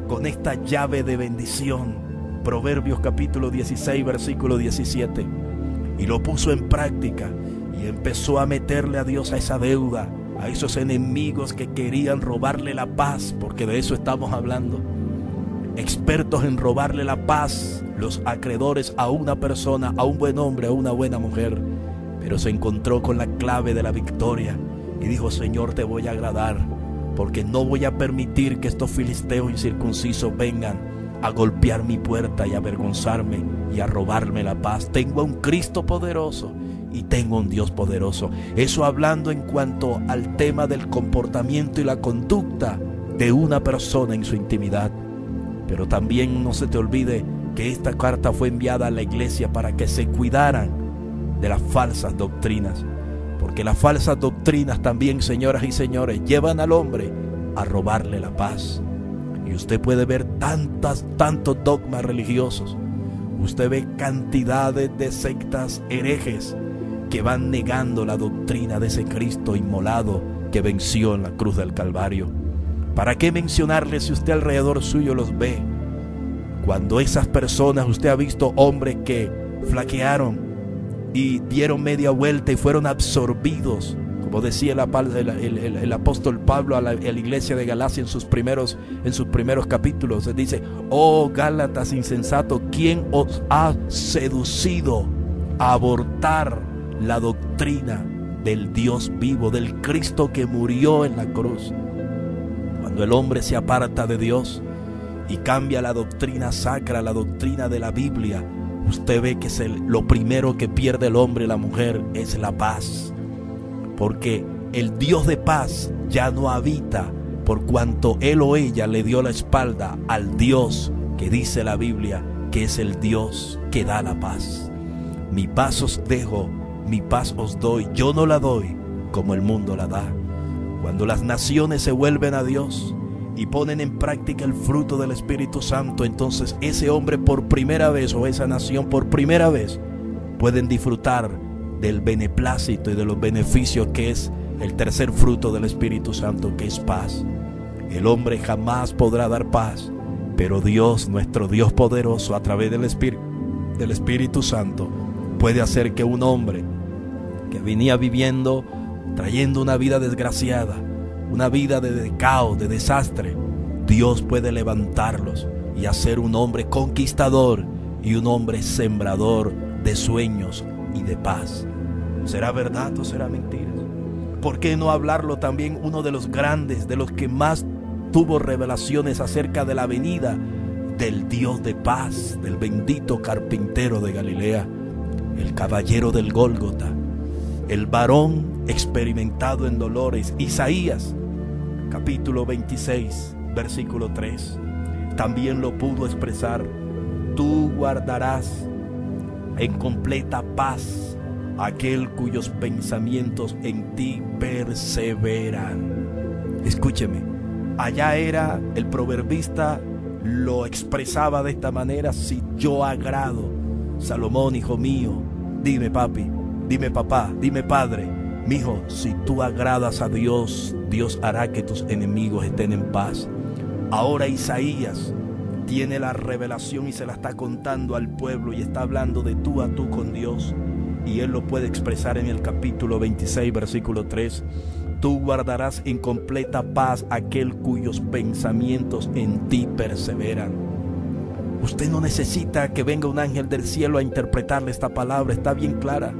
con esta llave de bendición, Proverbios capítulo 16, versículo 17, y lo puso en práctica y empezó a meterle a Dios a esa deuda, a esos enemigos que querían robarle la paz, porque de eso estamos hablando. Expertos en robarle la paz, los acreedores a una persona, a un buen hombre, a una buena mujer. Pero se encontró con la clave de la victoria y dijo: Señor, te voy a agradar, porque no voy a permitir que estos filisteos incircuncisos vengan a golpear mi puerta y a avergonzarme y a robarme la paz. Tengo a un Cristo poderoso y tengo a un Dios poderoso. Eso hablando en cuanto al tema del comportamiento y la conducta de una persona en su intimidad. Pero también no se te olvide que esta carta fue enviada a la iglesia para que se cuidaran de las falsas doctrinas, porque las falsas doctrinas también, señoras y señores, llevan al hombre a robarle la paz. Y usted puede ver tantos dogmas religiosos usted ve cantidades de sectas herejes que van negando la doctrina de ese Cristo inmolado que venció en la cruz del Calvario. ¿Para qué mencionarles si usted alrededor suyo los ve? Cuando esas personas, usted ha visto hombres que flaquearon y dieron media vuelta y fueron absorbidos, como decía el apóstol Pablo a la iglesia de Galacia en sus primeros capítulos. Él dice: oh Gálatas insensatos, ¿quién os ha seducido a abortar la doctrina del Dios vivo, del Cristo que murió en la cruz? Cuando el hombre se aparta de Dios y cambia la doctrina sacra, la doctrina de la Biblia, usted ve que lo primero que pierde el hombre y la mujer es la paz. Porque el Dios de paz ya no habita, por cuanto él o ella le dio la espalda al Dios que dice la Biblia que es el Dios que da la paz. Mi paz os dejo, mi paz os doy, yo no la doy como el mundo la da. Cuando las naciones se vuelven a Dios y ponen en práctica el fruto del Espíritu Santo, entonces ese hombre por primera vez o esa nación por primera vez pueden disfrutar del beneplácito y de los beneficios que es el tercer fruto del Espíritu Santo, que es paz. El hombre jamás podrá dar paz, pero Dios, nuestro Dios poderoso, a través del Espíritu Santo, puede hacer que un hombre que venía viviendo, trayendo una vida desgraciada, una vida de caos, de desastre, Dios puede levantarlos y hacer un hombre conquistador y un hombre sembrador de sueños y de paz. ¿Será verdad o será mentira? ¿Por qué no hablarlo también uno de los grandes, de los que más tuvo revelaciones acerca de la venida del Dios de paz, del bendito carpintero de Galilea, el caballero del Gólgota, el varón experimentado en dolores? Isaías capítulo 26 versículo 3 también lo pudo expresar: tú guardarás en completa paz aquel cuyos pensamientos en ti perseveran. Escúcheme, allá era el proverbista, lo expresaba de esta manera: si yo agrado. Salomón, hijo mío, dime papi, dime papá, dime padre, mijo, si tú agradas a Dios, Dios hará que tus enemigos estén en paz. Ahora Isaías tiene la revelación y se la está contando al pueblo y está hablando de tú a tú con Dios, y él lo puede expresar en el capítulo 26 versículo 3: tú guardarás en completa paz aquel cuyos pensamientos en ti perseveran. Usted no necesita que venga un ángel del cielo a interpretarle esta palabra, está bien clara.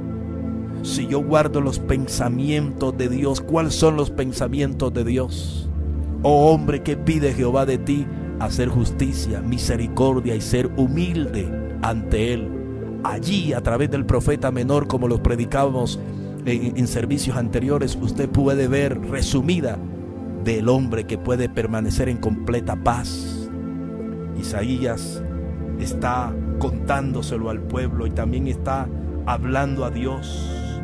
Si yo guardo los pensamientos de Dios, ¿cuáles son los pensamientos de Dios? Oh hombre, ¿qué pide Jehová de ti? Hacer justicia, misericordia y ser humilde ante Él. Allí, a través del profeta menor, como los predicábamos en servicios anteriores, usted puede ver resumida del hombre que puede permanecer en completa paz. Isaías está contándoselo al pueblo y también está hablando a Dios,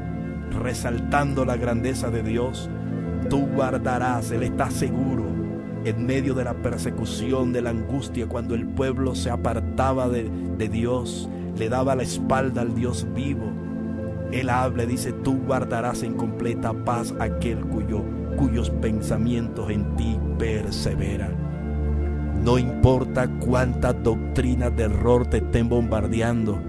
resaltando la grandeza de Dios. Tú guardarás, él está seguro en medio de la persecución, de la angustia, cuando el pueblo se apartaba de Dios, le daba la espalda al Dios vivo. Él habla y dice: tú guardarás en completa paz aquel cuyos pensamientos en ti perseveran. No importa cuántas doctrinas de error te estén bombardeando,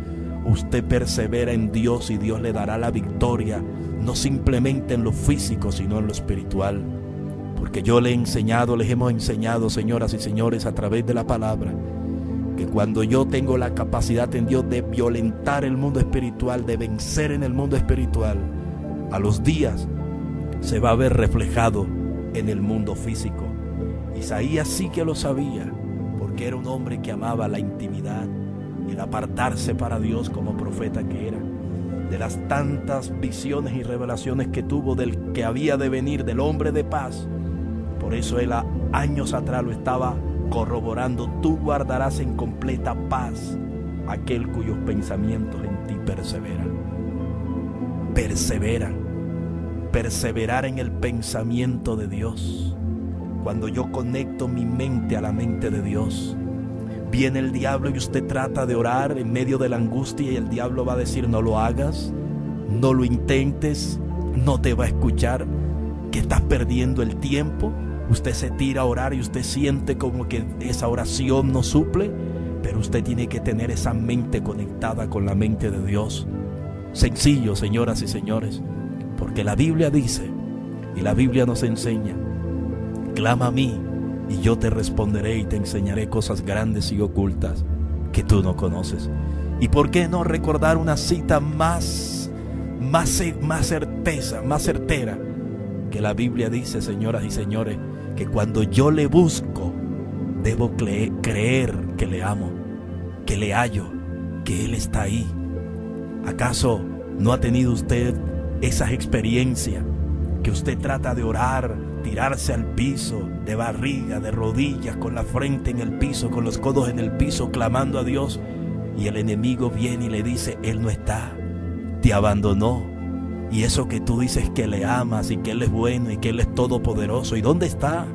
usted persevera en Dios y Dios le dará la victoria, no simplemente en lo físico, sino en lo espiritual. Porque yo les hemos enseñado, señoras y señores, a través de la palabra, que cuando yo tengo la capacidad en Dios de violentar el mundo espiritual, de vencer en el mundo espiritual, a los días se va a ver reflejado en el mundo físico. Isaías sí que lo sabía, porque era un hombre que amaba la intimidad, el apartarse para Dios como profeta que era. De las tantas visiones y revelaciones que tuvo del que había de venir, del hombre de paz. Por eso él años atrás lo estaba corroborando: tú guardarás en completa paz aquel cuyos pensamientos en ti perseveran. Perseverar en el pensamiento de Dios. Cuando yo conecto mi mente a la mente de Dios, Viene el diablo y usted trata de orar en medio de la angustia y el diablo va a decir: no lo hagas, no lo intentes, no te va a escuchar, que estás perdiendo el tiempo. Usted se tira a orar y usted siente como que esa oración no suple, pero usted tiene que tener esa mente conectada con la mente de Dios. Sencillo, señoras y señores, porque la Biblia dice, y la Biblia nos enseña: clama a mí y yo te responderé y te enseñaré cosas grandes y ocultas que tú no conoces. ¿Y por qué no recordar una cita más certera? Que la Biblia dice, señoras y señores, que cuando yo le busco, debo creer que le amo, que le hallo, que Él está ahí. ¿Acaso no ha tenido usted esas experiencias que usted trata de orar, tirarse al piso, de barriga, de rodillas, con la frente en el piso, con los codos en el piso, clamando a Dios, y el enemigo viene y le dice: Él no está, te abandonó? Y eso que tú dices que le amas y que Él es bueno y que Él es todopoderoso, ¿y dónde está?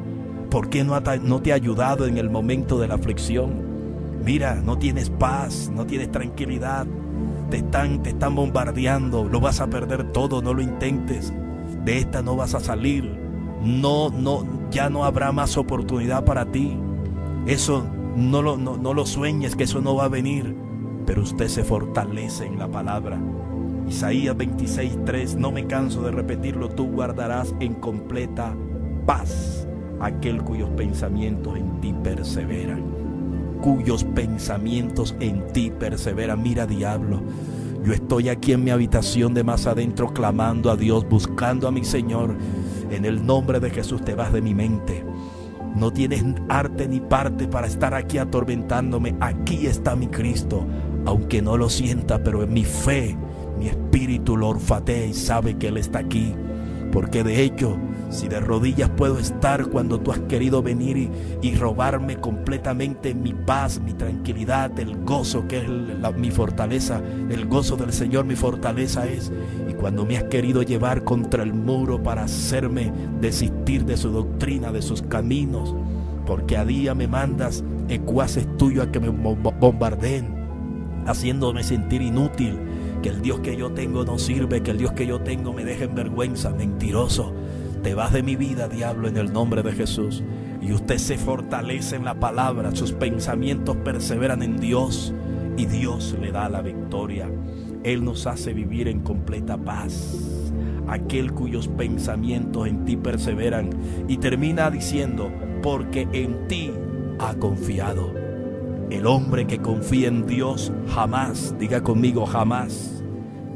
¿Por qué no te ha ayudado en el momento de la aflicción? Mira, no tienes paz, no tienes tranquilidad, te están bombardeando, lo vas a perder todo, no lo intentes, de esta no vas a salir, ya no habrá más oportunidad para ti. Eso no lo sueñes, que eso no va a venir, pero usted se fortalece en la palabra. Isaías 26:3, no me canso de repetirlo: tú guardarás en completa paz aquel cuyos pensamientos en ti perseveran. Cuyos pensamientos en ti perseveran. Mira, diablo, yo estoy aquí en mi habitación de más adentro clamando a Dios, buscando a mi Señor. En el nombre de Jesús, te vas de mi mente. No tienes arte ni parte para estar aquí atormentándome. Aquí está mi Cristo, aunque no lo sienta, pero en mi fe, mi espíritu lo olfatea y sabe que Él está aquí. Porque de hecho, si de rodillas puedo estar cuando tú has querido venir y robarme completamente mi paz, mi tranquilidad, el gozo que es mi fortaleza, el gozo del Señor mi fortaleza es, y cuando me has querido llevar contra el muro para hacerme desistir de su doctrina, de sus caminos, porque a día me mandas ecuaces tuyos a que me bombardeen, haciéndome sentir inútil, que el Dios que yo tengo no sirve, que el Dios que yo tengo me deja en vergüenza. Mentiroso, te vas de mi vida, diablo, en el nombre de Jesús. Y usted se fortalece en la palabra, sus pensamientos perseveran en Dios y Dios le da la victoria. Él nos hace vivir en completa paz, aquel cuyos pensamientos en ti perseveran. Y termina diciendo: porque en ti ha confiado. El hombre que confía en Dios jamás, diga conmigo, jamás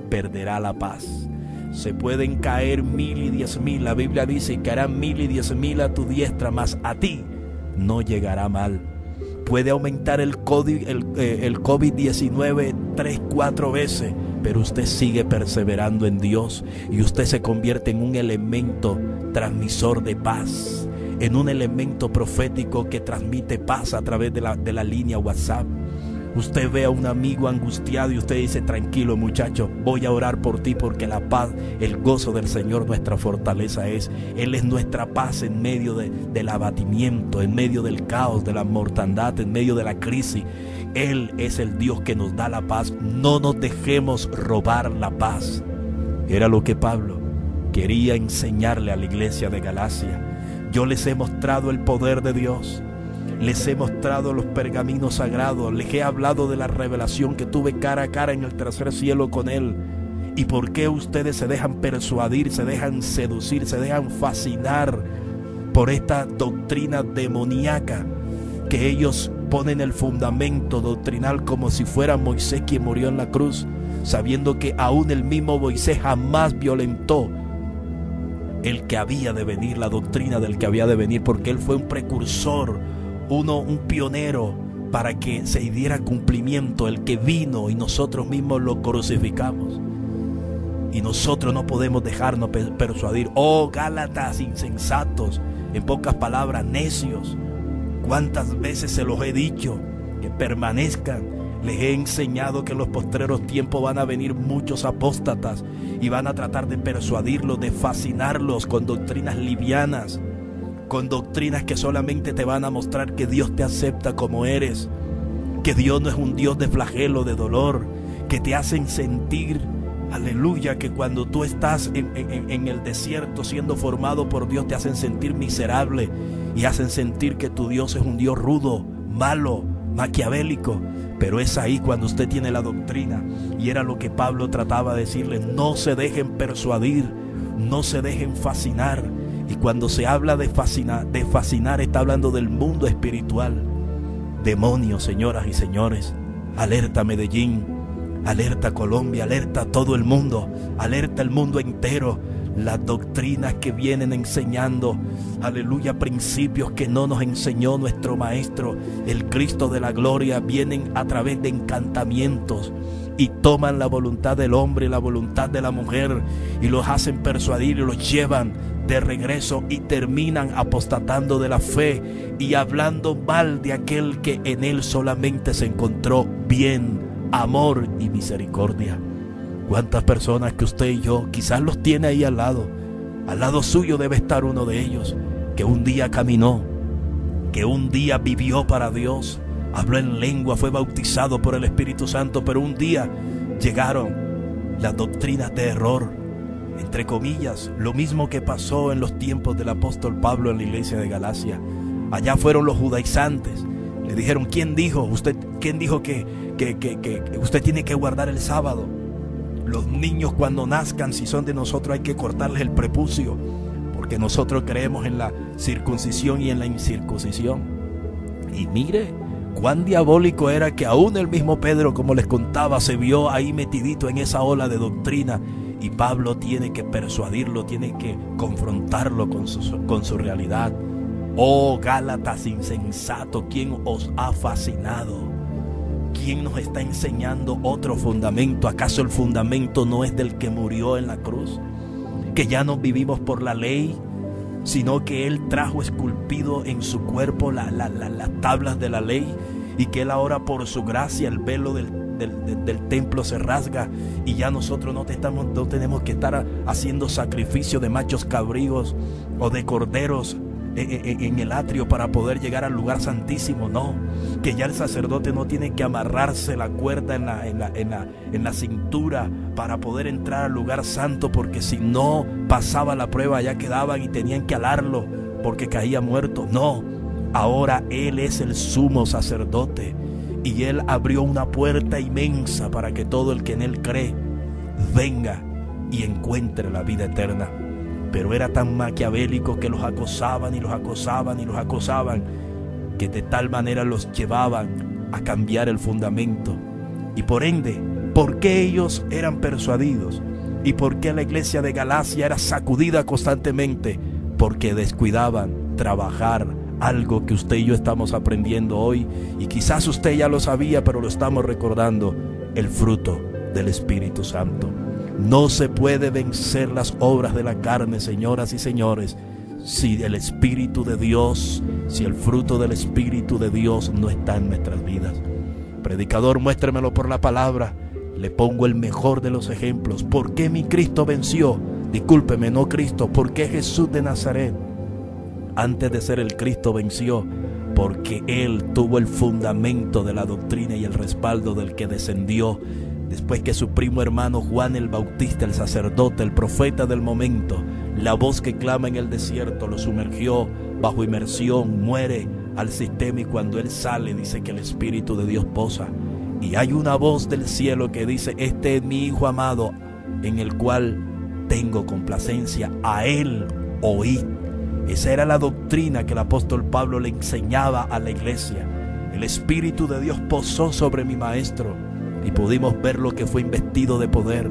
perderá la paz. Se pueden caer 1000 y 10,000, la Biblia dice: caerán 1000 y 10,000 a tu diestra, mas a ti no llegará mal. Puede aumentar el COVID-19 3-4 veces, pero usted sigue perseverando en Dios y usted se convierte en un elemento transmisor de paz, en un elemento profético que transmite paz a través de la línea WhatsApp. Usted ve a un amigo angustiado y usted dice: tranquilo muchacho, voy a orar por ti, porque la paz, el gozo del Señor nuestra fortaleza es. Él es nuestra paz en medio del abatimiento, en medio del caos, de la mortandad, en medio de la crisis. Él es el Dios que nos da la paz. No nos dejemos robar la paz. Era lo que Pablo quería enseñarle a la iglesia de Galacia. Yo les he mostrado el poder de Dios, les he mostrado los pergaminos sagrados, les he hablado de la revelación que tuve cara a cara en el tercer cielo con Él. ¿Y por qué ustedes se dejan persuadir, se dejan seducir, se dejan fascinar por esta doctrina demoníaca que ellos ponen el fundamento doctrinal como si fuera Moisés quien murió en la cruz, sabiendo que aún el mismo Moisés jamás violentó el que había de venir, la doctrina del que había de venir, porque él fue un precursor, un pionero para que se diera cumplimiento, el que vino, y nosotros mismos lo crucificamos. Y nosotros no podemos dejarnos persuadir. Oh, Gálatas insensatos, en pocas palabras, necios. ¿Cuántas veces se los he dicho que permanezcan? Les he enseñado que en los postreros tiempos van a venir muchos apóstatas y van a tratar de persuadirlos, de fascinarlos con doctrinas livianas, con doctrinas que solamente te van a mostrar que Dios te acepta como eres, que Dios no es un Dios de flagelo, de dolor, que te hacen sentir, aleluya, que cuando tú estás en el desierto siendo formado por Dios, te hacen sentir miserable y hacen sentir que tu Dios es un Dios rudo, malo, maquiavélico. Pero es ahí cuando usted tiene la doctrina, y era lo que Pablo trataba de decirle: no se dejen persuadir, no se dejen fascinar. Y cuando se habla de fascinar, está hablando del mundo espiritual. Demonios, señoras y señores, alerta Medellín, alerta Colombia, alerta todo el mundo, alerta el mundo entero. Las doctrinas que vienen enseñando, aleluya, principios que no nos enseñó nuestro Maestro, el Cristo de la gloria, vienen a través de encantamientos y toman la voluntad del hombre y la voluntad de la mujer y los hacen persuadir y los llevan de regreso y terminan apostatando de la fe y hablando mal de aquel que en él solamente se encontró bien, amor y misericordia. ¿Cuántas personas que usted y yo quizás los tiene ahí al lado suyo debe estar uno de ellos, que un día caminó, que un día vivió para Dios, habló en lengua, fue bautizado por el Espíritu Santo, pero un día llegaron las doctrinas de error, entre comillas, lo mismo que pasó en los tiempos del apóstol Pablo en la iglesia de Galacia. Allá fueron los judaizantes, le dijeron: ¿quién dijo que usted tiene que guardar el sábado? Los niños cuando nazcan, si son de nosotros, hay que cortarles el prepucio, porque nosotros creemos en la circuncisión y en la incircuncisión. Y mire cuán diabólico era que aún el mismo Pedro, como les contaba, se vio ahí metidito en esa ola de doctrina, y Pablo tiene que persuadirlo, tiene que confrontarlo con su realidad. Oh Gálatas insensato, ¿quién os ha fascinado? ¿Quién nos está enseñando otro fundamento? ¿Acaso el fundamento no es del que murió en la cruz? Que ya no vivimos por la ley, sino que Él trajo esculpido en su cuerpo las tablas de la ley, y que Él ahora por su gracia el velo del templo se rasga, y ya nosotros no tenemos que estar haciendo sacrificio de machos cabríos o de corderos en el atrio para poder llegar al lugar santísimo. No, que ya el sacerdote no tiene que amarrarse la cuerda en la cintura para poder entrar al lugar santo, porque si no pasaba la prueba ya quedaban y tenían que alarlo porque caía muerto. No, ahora Él es el sumo sacerdote, y Él abrió una puerta inmensa para que todo el que en Él cree venga y encuentre la vida eterna. Pero era tan maquiavélico que los acosaban y los acosaban y los acosaban, que de tal manera los llevaban a cambiar el fundamento. Y por ende, ¿por qué ellos eran persuadidos? ¿Y por qué la iglesia de Galacia era sacudida constantemente? Porque descuidaban trabajar algo que usted y yo estamos aprendiendo hoy, y quizás usted ya lo sabía, pero lo estamos recordando: el fruto del Espíritu Santo. No se puede vencer las obras de la carne, señoras y señores, si el Espíritu de Dios, si el fruto del Espíritu de Dios no está en nuestras vidas. Predicador, muéstremelo por la palabra. Le pongo el mejor de los ejemplos. ¿Por qué mi Cristo venció? Discúlpeme, no Cristo. ¿Por qué Jesús de Nazaret, antes de ser el Cristo, venció? Porque Él tuvo el fundamento de la doctrina y el respaldo del que descendió después que su primo hermano Juan el Bautista, el sacerdote, el profeta del momento, la voz que clama en el desierto, lo sumergió bajo inmersión, muere al sistema, y cuando él sale dice que el Espíritu de Dios posa, y hay una voz del cielo que dice: este es mi Hijo amado, en el cual tengo complacencia, a Él oíd. Esa era la doctrina que el apóstol Pablo le enseñaba a la iglesia. El Espíritu de Dios posó sobre mi maestro, y pudimos ver lo que fue investido de poder.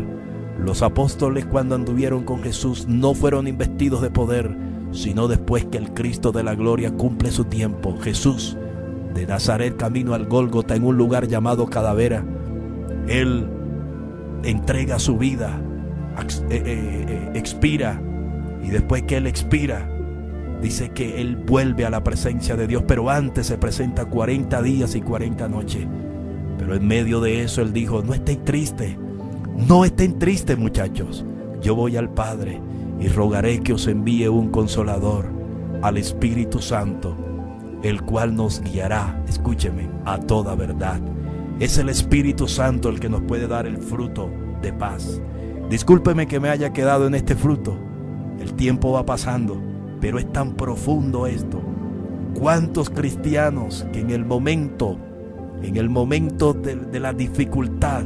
Los apóstoles, cuando anduvieron con Jesús, no fueron investidos de poder, sino después que el Cristo de la gloria cumple su tiempo. Jesús de Nazaret, camino al Gólgota, en un lugar llamado Cadavera, Él entrega su vida, expira, y después que Él expira, dice que Él vuelve a la presencia de Dios, pero antes se presenta 40 días y 40 noches. Pero en medio de eso Él dijo: no estén tristes, no estén tristes, muchachos. Yo voy al Padre y rogaré que os envíe un consolador, al Espíritu Santo, el cual nos guiará, escúcheme, a toda verdad. Es el Espíritu Santo el que nos puede dar el fruto de paz. Discúlpeme que me haya quedado en este fruto. El tiempo va pasando, pero es tan profundo esto. ¿Cuántos cristianos que en el momento de la dificultad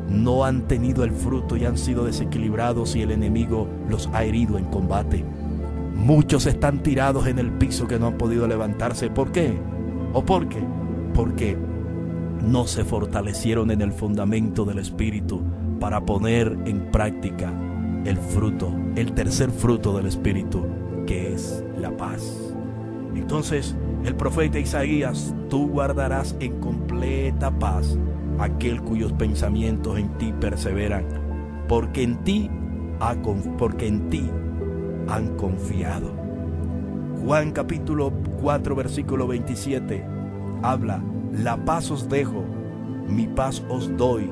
no han tenido el fruto y han sido desequilibrados y el enemigo los ha herido en combate? Muchos están tirados en el piso que no han podido levantarse. ¿Por qué? ¿O por qué? Porque no se fortalecieron en el fundamento del Espíritu para poner en práctica el fruto, el tercer fruto del Espíritu, que es la paz. Entonces el profeta Isaías: tú guardarás en completa paz aquel cuyos pensamientos en ti perseveran, porque en ti han confiado. Juan capítulo 4 versículo 27 habla: la paz os dejo, mi paz os doy,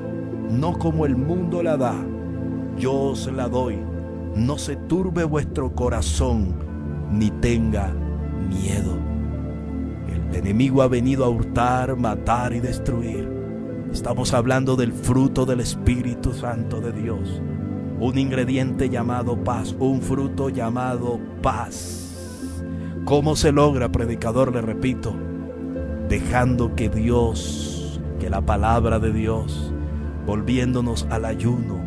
no como el mundo la da, yo os la doy. No se turbe vuestro corazón, ni tenga miedo. El enemigo ha venido a hurtar, matar y destruir. Estamos hablando del fruto del Espíritu Santo de Dios. Un ingrediente llamado paz, un fruto llamado paz. ¿Cómo se logra, predicador? Le repito, dejando que Dios, que la palabra de Dios, volviéndonos al ayuno,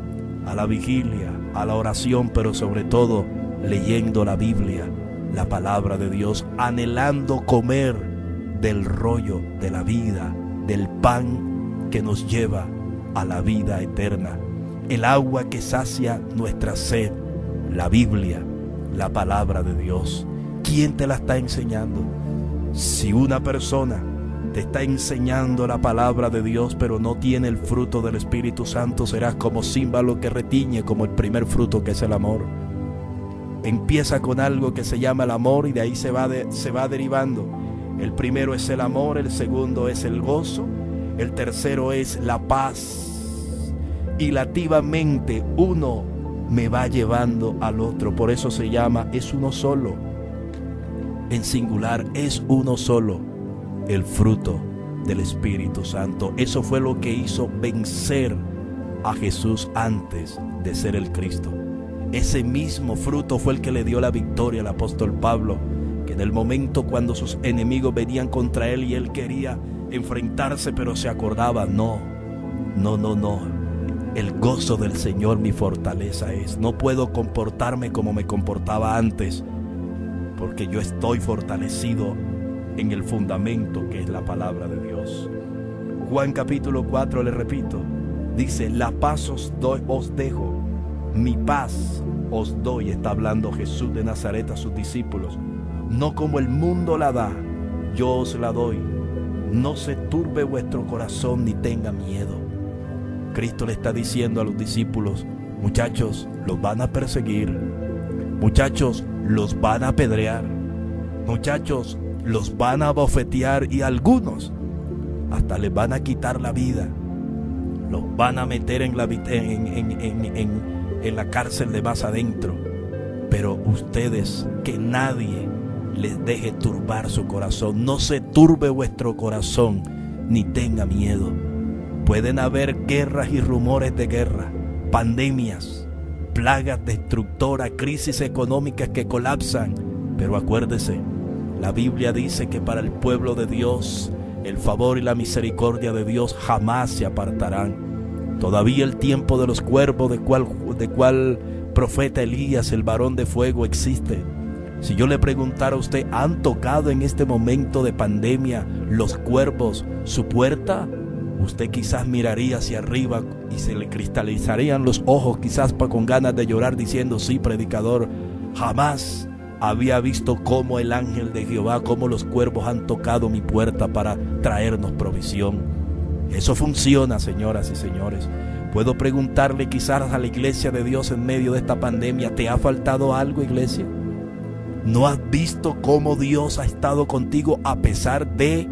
a la vigilia, a la oración, pero sobre todo leyendo la Biblia, la palabra de Dios, anhelando comer del rollo de la vida, del pan que nos lleva a la vida eterna, el agua que sacia nuestra sed, la Biblia, la palabra de Dios. ¿Quién te la está enseñando? Si una persona te está enseñando la palabra de Dios, pero no tiene el fruto del Espíritu Santo, serás como címbalo que retiñe, como el primer fruto, que es el amor. Empieza con algo que se llama el amor y de ahí se va derivando. El primero es el amor, el segundo es el gozo, el tercero es la paz. Hilativamente uno me va llevando al otro. Por eso se llama, es uno solo. En singular, es uno solo el fruto del Espíritu Santo. Eso fue lo que hizo vencer a Jesús antes de ser el Cristo. Ese mismo fruto fue el que le dio la victoria al apóstol Pablo, que en el momento cuando sus enemigos venían contra él y él quería enfrentarse, pero se acordaba: no. El gozo del Señor mi fortaleza es. No puedo comportarme como me comportaba antes, porque yo estoy fortalecido en el fundamento que es la palabra de Dios. Juan capítulo 4, le repito, dice: la paz os dejo, mi paz os doy. Está hablando Jesús de Nazaret a sus discípulos. No como el mundo la da, yo os la doy. No se turbe vuestro corazón ni tenga miedo. Cristo le está diciendo a los discípulos: muchachos, los van a perseguir, muchachos, los van a apedrear, muchachos, los van a bofetear, y algunos hasta les van a quitar la vida, los van a meter en la cárcel de más adentro. Pero ustedes, que nadie les deje turbar su corazón. No se turbe vuestro corazón ni tenga miedo. Pueden haber guerras y rumores de guerra, pandemias, plagas destructoras, crisis económicas que colapsan, pero acuérdese, la Biblia dice que para el pueblo de Dios el favor y la misericordia de Dios jamás se apartarán. Todavía el tiempo de los cuervos, de cual profeta Elías, el varón de fuego, existe. Si yo le preguntara a usted: ¿han tocado en este momento de pandemia los cuervos su puerta? Usted quizás miraría hacia arriba y se le cristalizarían los ojos, quizás con ganas de llorar, diciendo: sí, predicador, jamás había visto cómo el ángel de Jehová, cómo los cuervos han tocado mi puerta para traernos provisión. Eso funciona, señoras y señores. Puedo preguntarle quizás a la iglesia de Dios en medio de esta pandemia: ¿te ha faltado algo, iglesia? ¿No has visto cómo Dios ha estado contigo a pesar de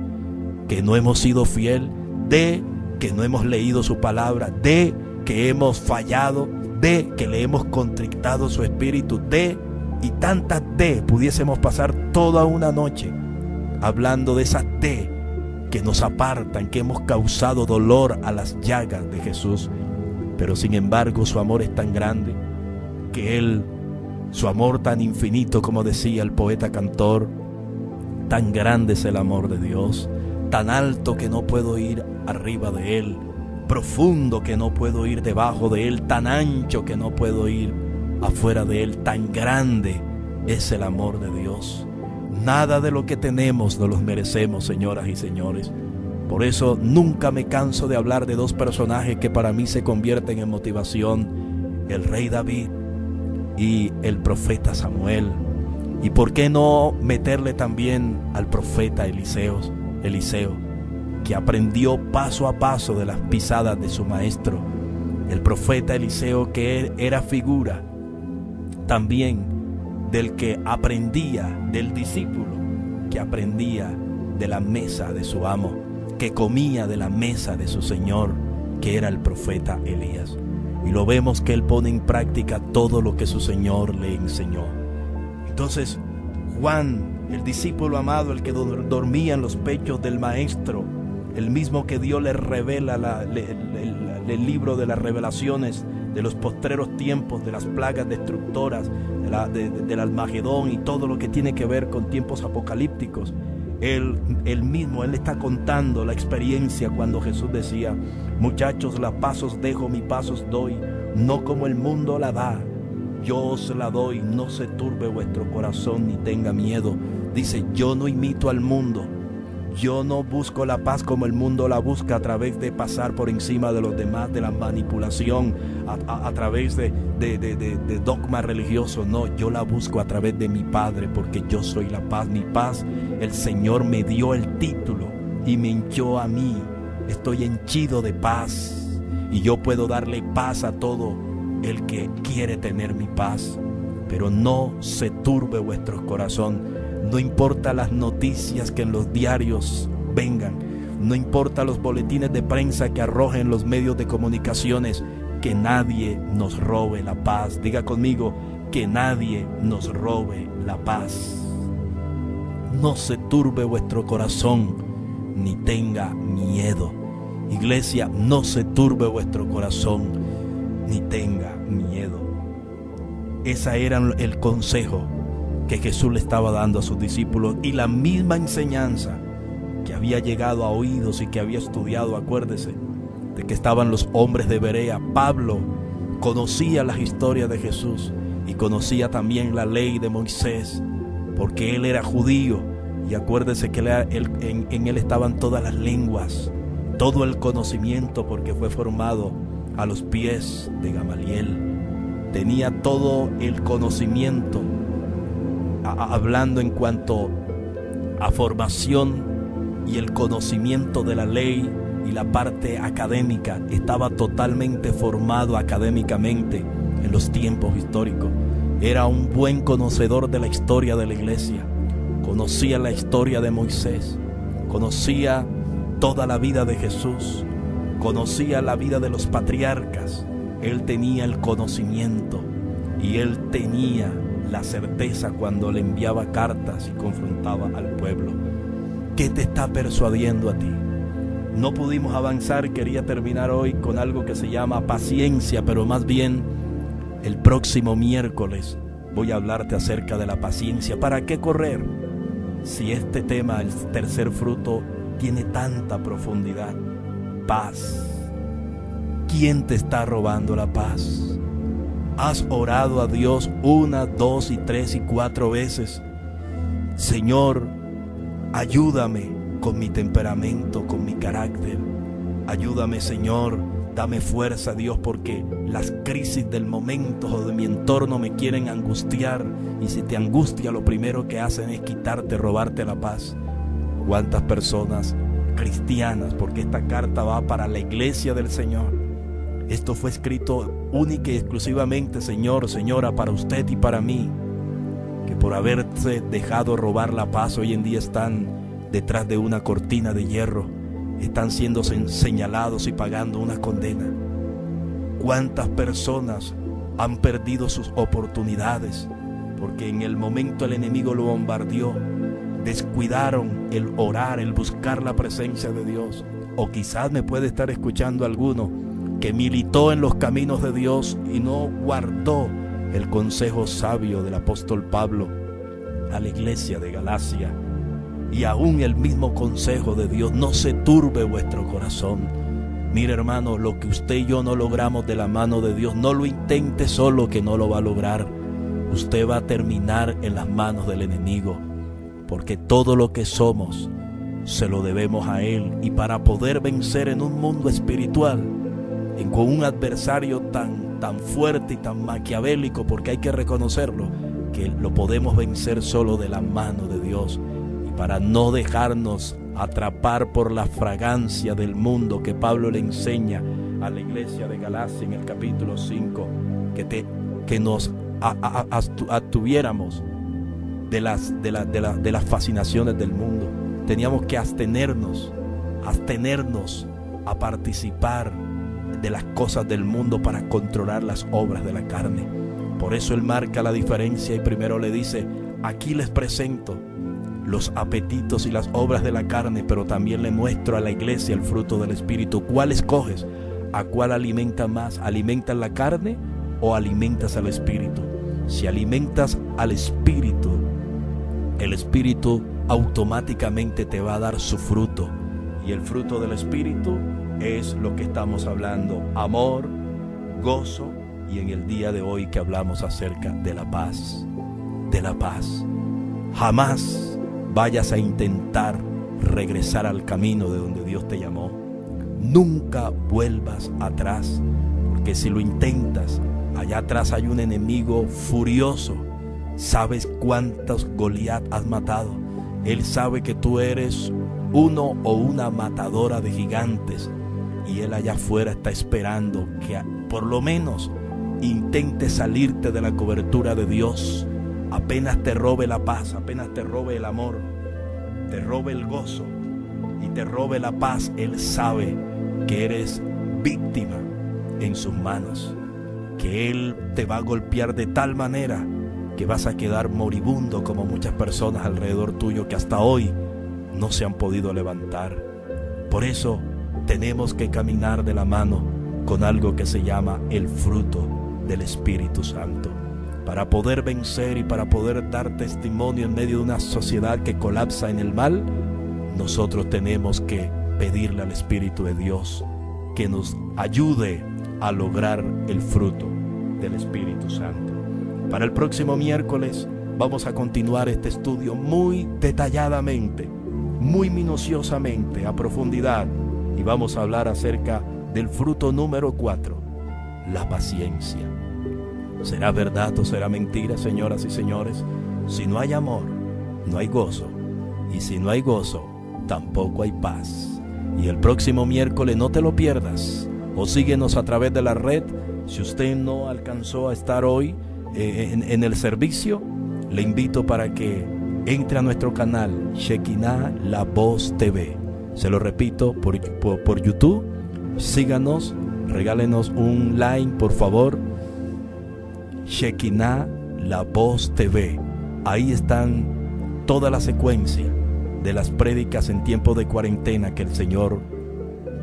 que no hemos sido fiel, de que no hemos leído su palabra, de que hemos fallado, de que le hemos contrictado su espíritu, de y tantas de? Pudiésemos pasar toda una noche hablando de esa T que nos apartan, que hemos causado dolor a las llagas de Jesús. Pero sin embargo su amor es tan grande que su amor tan infinito, como decía el poeta cantor, tan grande es el amor de Dios, tan alto que no puedo ir arriba de Él, profundo que no puedo ir debajo de Él, tan ancho que no puedo ir afuera de Él, tan grande es el amor de Dios. Nada de lo que tenemos nos los merecemos, señoras y señores. Por eso nunca me canso de hablar de dos personajes que para mí se convierten en motivación: el rey David y el profeta Samuel. Y por qué no meterle también al profeta Eliseo, que aprendió paso a paso de las pisadas de su maestro. El profeta Eliseo, que era figura también del que aprendía, del discípulo que aprendía de la mesa de su amo, que comía de la mesa de su Señor, que era el profeta Elías. Y lo vemos que él pone en práctica todo lo que su Señor le enseñó. Entonces Juan, el discípulo amado, el que dormía en los pechos del maestro, el mismo que Dios le revela el libro de las revelaciones de los postreros tiempos, de las plagas destructoras, del Almagedón y todo lo que tiene que ver con tiempos apocalípticos. Él está contando la experiencia cuando Jesús decía: muchachos, la paz os dejo, mi paz os doy, no como el mundo la da, yo os la doy, no se turbe vuestro corazón ni tenga miedo. Dice: yo no imito al mundo, yo no busco la paz como el mundo la busca, a través de pasar por encima de los demás, de la manipulación, a través de dogma religioso. No, yo la busco a través de mi Padre, porque yo soy la paz. Mi paz, el Señor me dio el título y me hinchó a mí. Estoy henchido de paz y yo puedo darle paz a todo el que quiere tener mi paz. Pero no se turbe vuestro corazón. No importa las noticias que en los diarios vengan, no importa los boletines de prensa que arrojen los medios de comunicaciones, que nadie nos robe la paz. Diga conmigo: que nadie nos robe la paz. No se turbe vuestro corazón, ni tenga miedo. Iglesia, no se turbe vuestro corazón, ni tenga miedo. Ese era el consejo que Jesús le estaba dando a sus discípulos, y la misma enseñanza que había llegado a oídos y que había estudiado. Acuérdese de que estaban los hombres de Berea. Pablo conocía las historias de Jesús y conocía también la ley de Moisés, porque él era judío. Y acuérdese que en él estaban todas las lenguas, todo el conocimiento, porque fue formado a los pies de Gamaliel. Tenía todo el conocimiento, hablando en cuanto a formación y el conocimiento de la ley y la parte académica. Estaba totalmente formado académicamente en los tiempos históricos. Era un buen conocedor de la historia de la iglesia. Conocía la historia de Moisés, conocía toda la vida de Jesús, conocía la vida de los patriarcas. Él tenía el conocimiento y él tenía la certeza cuando le enviaba cartas y confrontaba al pueblo. ¿Qué te está persuadiendo a ti? No pudimos avanzar. Quería terminar hoy con algo que se llama paciencia, pero más bien el próximo miércoles voy a hablarte acerca de la paciencia. ¿Para qué correr si este tema, el tercer fruto, tiene tanta profundidad? Paz. ¿Quién te está robando la paz? ¿Has orado a Dios 1, 2, 3 y 4 veces? Señor, ayúdame con mi temperamento, con mi carácter. Ayúdame, Señor, dame fuerza, Dios, porque las crisis del momento o de mi entorno me quieren angustiar. Y si te angustia, lo primero que hacen es quitarte, robarte la paz. ¿Cuántas personas cristianas? Porque esta carta va para la iglesia del Señor. Esto fue escrito única y exclusivamente, Señor, Señora, para usted y para mí, que por haberse dejado robar la paz, hoy en día están detrás de una cortina de hierro, están siendo señalados y pagando una condena. ¿Cuántas personas han perdido sus oportunidades? Porque en el momento el enemigo lo bombardeó descuidaron el orar, el buscar la presencia de Dios. O quizás me puede estar escuchando alguno que militó en los caminos de Dios y no guardó el consejo sabio del apóstol Pablo a la iglesia de Galacia. Y aún el mismo consejo de Dios: no se turbe vuestro corazón. Mire, hermano, lo que usted y yo no logramos de la mano de Dios, no lo intente solo, que no lo va a lograr. Usted va a terminar en las manos del enemigo, porque todo lo que somos se lo debemos a Él. Y para poder vencer en un mundo espiritual, con un adversario tan fuerte y tan maquiavélico, porque hay que reconocerlo, que lo podemos vencer solo de la mano de Dios. Y para no dejarnos atrapar por la fragancia del mundo, que Pablo le enseña a la iglesia de Galacia en el capítulo 5, que nos abstuviéramos de las fascinaciones del mundo. Teníamos que abstenernos a participar de las cosas del mundo para controlar las obras de la carne. Por eso él marca la diferencia y primero le dice: aquí les presento los apetitos y las obras de la carne, pero también le muestro a la iglesia el fruto del Espíritu. ¿Cuál escoges? ¿A cuál alimentas más? ¿Alimentas la carne o alimentas al Espíritu? Si alimentas al Espíritu, el Espíritu automáticamente te va a dar su fruto. Y el fruto del Espíritu es lo que estamos hablando: amor, gozo, y en el día de hoy que hablamos acerca de la paz. De la paz. Jamás vayas a intentar regresar al camino de donde Dios te llamó. Nunca vuelvas atrás, porque si lo intentas, allá atrás hay un enemigo furioso. ¿Sabes cuántos Goliat has matado? Él sabe que tú eres uno o una matadora de gigantes, y él allá afuera está esperando que por lo menos intentes salirte de la cobertura de Dios. Apenas te robe la paz, apenas te robe el amor, te robe el gozo y te robe la paz, él sabe que eres víctima en sus manos, que él te va a golpear de tal manera que vas a quedar moribundo, como muchas personas alrededor tuyo que hasta hoy no se han podido levantar. Por eso tenemos que caminar de la mano con algo que se llama el fruto del Espíritu Santo, para poder vencer y para poder dar testimonio en medio de una sociedad que colapsa en el mal. Nosotros tenemos que pedirle al Espíritu de Dios que nos ayude a lograr el fruto del Espíritu Santo. Para el próximo miércoles vamos a continuar este estudio muy detalladamente, muy minuciosamente, a profundidad, y vamos a hablar acerca del fruto número 4, la paciencia. ¿Será verdad o será mentira, señoras y señores? Si no hay amor, no hay gozo, y si no hay gozo, tampoco hay paz. Y el próximo miércoles no te lo pierdas, o síguenos a través de la red. Si usted no alcanzó a estar hoy en el servicio, le invito para que entre a nuestro canal Shekinah La Voz TV. Se lo repito, por YouTube. Síganos, regálenos un like, por favor. Shekinah La Voz TV. Ahí están toda la secuencia de las prédicas en tiempo de cuarentena que el Señor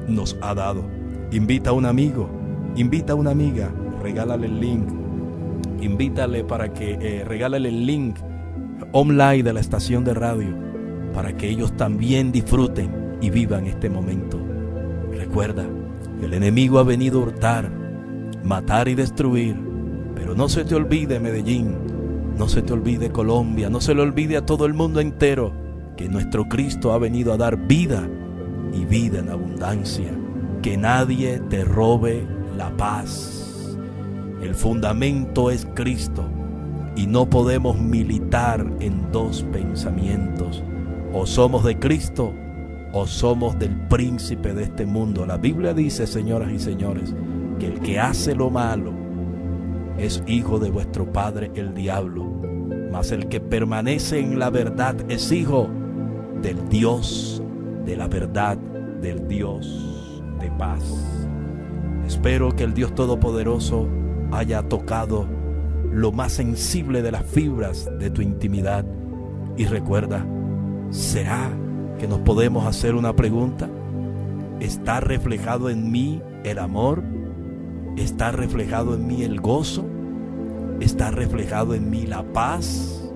nos ha dado. Invita a un amigo, invita a una amiga, regálale el link. Invítale para que regálale el link online de la estación de radio, para que ellos también disfruten y vivan este momento. Recuerda, el enemigo ha venido a hurtar, matar y destruir, pero no se te olvide, Medellín, no se te olvide, Colombia, no se le olvide a todo el mundo entero que nuestro Cristo ha venido a dar vida y vida en abundancia. Que nadie te robe la paz. El fundamento es Cristo y no podemos militar en dos pensamientos. O somos de Cristo o somos del príncipe de este mundo. La Biblia dice, señoras y señores, que el que hace lo malo es hijo de vuestro padre el diablo, mas el que permanece en la verdad es hijo del Dios de la verdad, del Dios de paz. Espero que el Dios Todopoderoso haya tocado lo más sensible de las fibras de tu intimidad. Y recuerda, ¿Será que nos podemos hacer una pregunta? ¿Está reflejado en mí el amor? ¿Está reflejado en mí el gozo? ¿Está reflejado en mí la paz?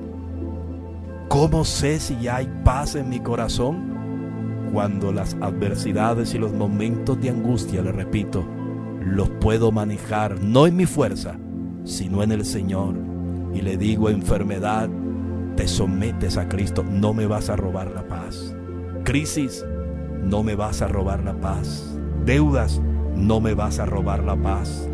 ¿Cómo sé si ya hay paz en mi corazón? Cuando las adversidades y los momentos de angustia, le repito, los puedo manejar no en mi fuerza, sino en el Señor. Y le digo: enfermedad, te sometes a Cristo, no me vas a robar la paz. Crisis, no me vas a robar la paz. Deudas, no me vas a robar la paz.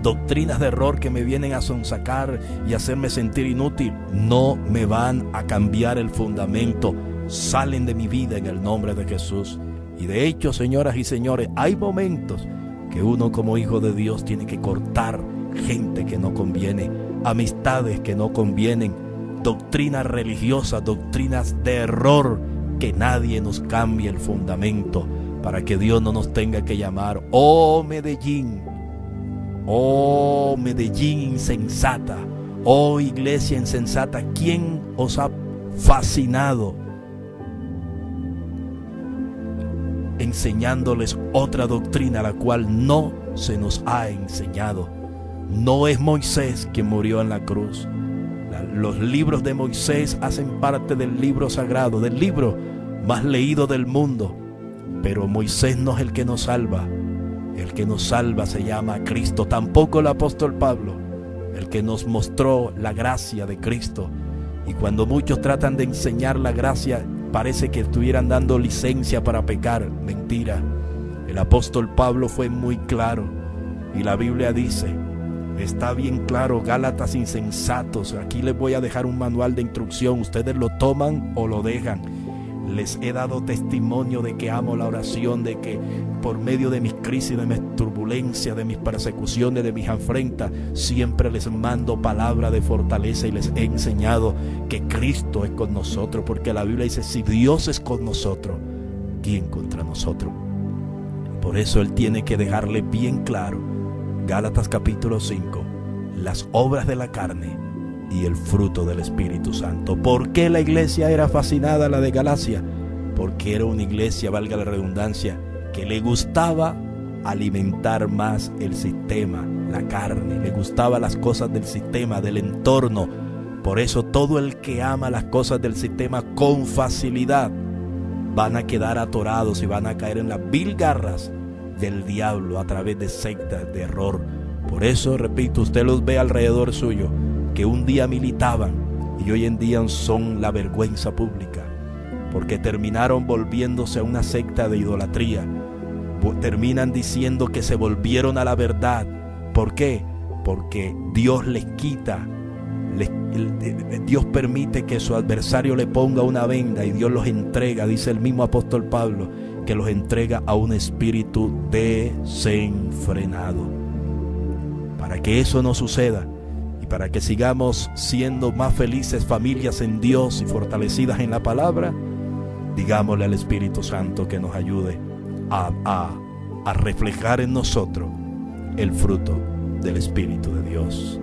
Doctrinas de error que me vienen a sonsacar y hacerme sentir inútil, no me van a cambiar el fundamento. Salen de mi vida en el nombre de Jesús. Y de hecho, señoras y señores, hay momentos que uno como hijo de Dios tiene que cortar gente que no conviene, amistades que no convienen, doctrinas religiosas, doctrinas de error, que nadie nos cambie el fundamento para que Dios no nos tenga que llamar: oh Medellín insensata, oh iglesia insensata, ¿quién os ha fascinado enseñándoles otra doctrina la cual no se nos ha enseñado? No es Moisés quien murió en la cruz. Los libros de Moisés hacen parte del libro sagrado, del libro más leído del mundo, pero Moisés no es el que nos salva. El que nos salva se llama Cristo. Tampoco el apóstol Pablo, el que nos mostró la gracia de Cristo. Y cuando muchos tratan de enseñar la gracia, parece que estuvieran dando licencia para pecar. Mentira. El apóstol Pablo fue muy claro, y la Biblia dice, está bien claro: Gálatas insensatos. Aquí les voy a dejar un manual de instrucción, ustedes lo toman o lo dejan. Les he dado testimonio de que amo la oración, de que por medio de mis crisis, de mis turbulencias, de mis persecuciones, de mis afrentas, siempre les mando palabra de fortaleza y les he enseñado que Cristo es con nosotros, porque la Biblia dice: si Dios es con nosotros, ¿quién contra nosotros? Por eso Él tiene que dejarle bien claro, Gálatas capítulo 5, las obras de la carne y el fruto del Espíritu Santo. ¿Por qué la iglesia era fascinada, la de Galacia? Porque era una iglesia, valga la redundancia, que le gustaba alimentar más el sistema, la carne, le gustaba las cosas del sistema, del entorno. Por eso todo el que ama las cosas del sistema con facilidad van a quedar atorados y van a caer en las vil garras del diablo a través de sectas de error. Por eso, repito, usted los ve alrededor suyo, que un día militaban y hoy en día son la vergüenza pública, porque terminaron volviéndose a una secta de idolatría. Terminan diciendo que se volvieron a la verdad. ¿Por qué? Porque Dios les quita, Dios permite que su adversario le ponga una venda y Dios los entrega, dice el mismo apóstol Pablo, que los entrega a un espíritu desenfrenado. Para que eso no suceda, para que sigamos siendo más felices familias en Dios y fortalecidas en la palabra, digámosle al Espíritu Santo que nos ayude a reflejar en nosotros el fruto del Espíritu de Dios.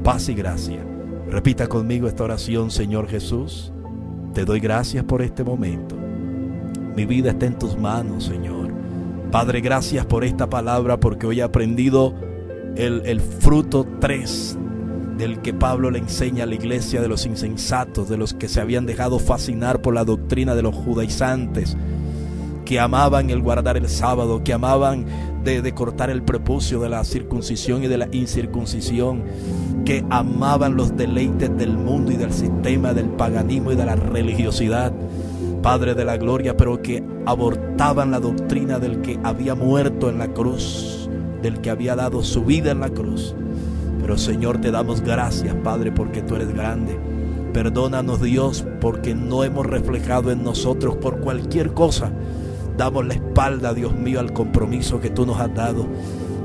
Paz y gracia. Repita conmigo esta oración: Señor Jesús, te doy gracias por este momento. Mi vida está en tus manos, Señor. Padre, gracias por esta palabra, porque hoy he aprendido el fruto 3 del que Pablo le enseña a la iglesia de los insensatos, de los que se habían dejado fascinar por la doctrina de los judaizantes, que amaban el guardar el sábado, que amaban de cortar el prepucio, de la circuncisión y de la incircuncisión, que amaban los deleites del mundo y del sistema, del paganismo y de la religiosidad, Padre de la gloria, pero que abortaban la doctrina del que había muerto en la cruz, del que había dado su vida en la cruz. Pero Señor, te damos gracias, Padre, porque tú eres grande. Perdónanos, Dios, porque no hemos reflejado en nosotros por cualquier cosa. Damos la espalda, Dios mío, al compromiso que tú nos has dado.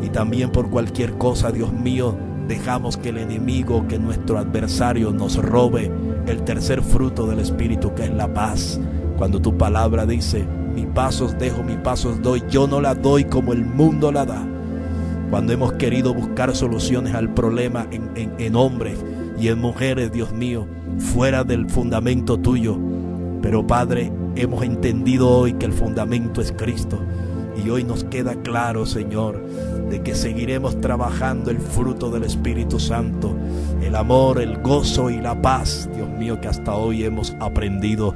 Y también por cualquier cosa, Dios mío, dejamos que el enemigo, que nuestro adversario nos robe el tercer fruto del Espíritu, que es la paz. Cuando tu palabra dice: mi paz os dejo, mi paz os doy, yo no la doy como el mundo la da. Cuando hemos querido buscar soluciones al problema en hombres y en mujeres, Dios mío, fuera del fundamento tuyo, Pero Padre, hemos entendido hoy que el fundamento es Cristo. Y hoy nos queda claro, Señor, de que seguiremos trabajando el fruto del Espíritu Santo, el amor, el gozo y la paz, Dios mío, que hasta hoy hemos aprendido.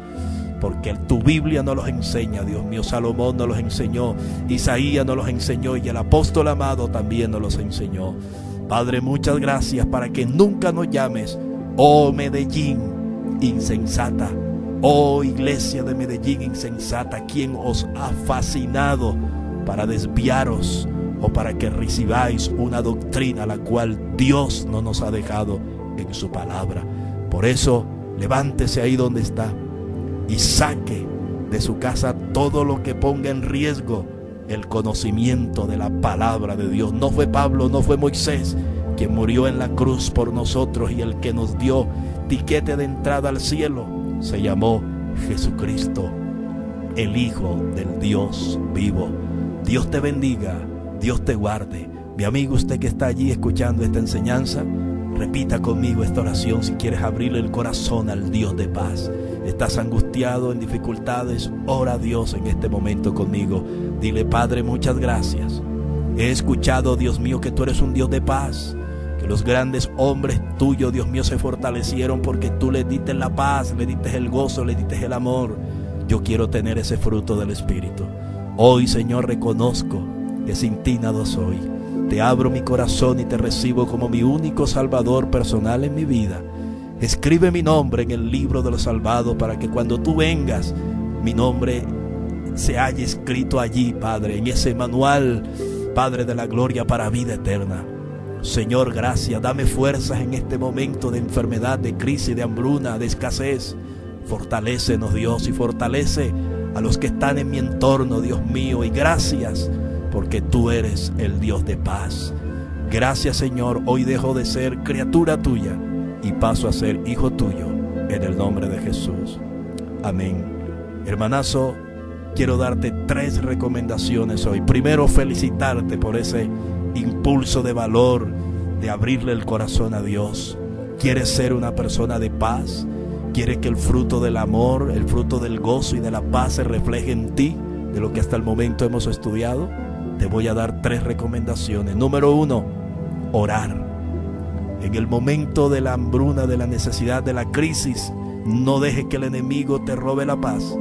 Porque tu Biblia nos los enseña, Dios mío. Salomón nos los enseñó, Isaías nos los enseñó y el apóstol amado también nos los enseñó. Padre, muchas gracias para que nunca nos llames, oh Medellín insensata, oh iglesia de Medellín insensata, quien os ha fascinado para desviaros o para que recibáis una doctrina la cual Dios no nos ha dejado en su palabra. Por eso, levántese ahí donde está y saque de su casa todo lo que ponga en riesgo el conocimiento de la palabra de Dios. No fue Pablo, no fue Moisés quien murió en la cruz por nosotros y el que nos dio tiquete de entrada al cielo se llamó Jesucristo, el Hijo del Dios vivo. Dios te bendiga, Dios te guarde. Mi amigo, usted que está allí escuchando esta enseñanza, repita conmigo esta oración si quieres abrirle el corazón al Dios de paz. Estás angustiado, en dificultades, ora a Dios en este momento conmigo. Dile: Padre, muchas gracias. He escuchado, Dios mío, que tú eres un Dios de paz, que los grandes hombres tuyos, Dios mío, se fortalecieron porque tú les diste la paz, le diste el gozo, le diste el amor. Yo quiero tener ese fruto del Espíritu. Hoy, Señor, reconozco que sin ti nada soy. Te abro mi corazón y te recibo como mi único Salvador personal en mi vida. Escribe mi nombre en el libro de los salvados para que cuando tú vengas, mi nombre se haya escrito allí, Padre, en ese manual, Padre de la gloria para vida eterna. Señor, gracias. Dame fuerzas en este momento de enfermedad, de crisis, de hambruna, de escasez. Fortalécenos, Dios, y fortalece a los que están en mi entorno, Dios mío. Y gracias porque tú eres el Dios de paz. Gracias, Señor. Hoy dejo de ser criatura tuya y paso a ser hijo tuyo, en el nombre de Jesús. Amén. Hermanazo, quiero darte 3 recomendaciones hoy. Primero, felicitarte por ese impulso de valor de abrirle el corazón a Dios. ¿Quieres ser una persona de paz? ¿Quieres que el fruto del amor, el fruto del gozo y de la paz se refleje en ti, de lo que hasta el momento hemos estudiado? Te voy a dar 3 recomendaciones. Número 1, orar. En el momento de la hambruna, de la necesidad, de la crisis, no dejes que el enemigo te robe la paz.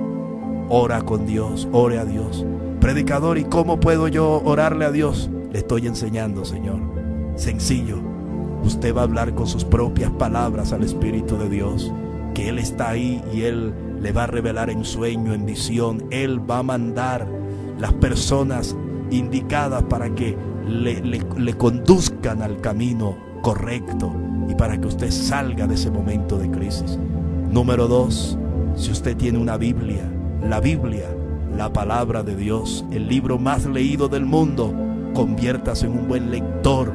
Ora con Dios, ore a Dios. Predicador, ¿y cómo puedo yo orarle a Dios? Le estoy enseñando, Señor. Sencillo. Usted va a hablar con sus propias palabras al Espíritu de Dios, que Él está ahí y Él le va a revelar en sueño, en visión. Él va a mandar las personas indicadas para que le conduzcan al camino correcto y para que usted salga de ese momento de crisis. Número 2, si usted tiene una Biblia, la Biblia, la palabra de Dios, el libro más leído del mundo, conviértase en un buen lector,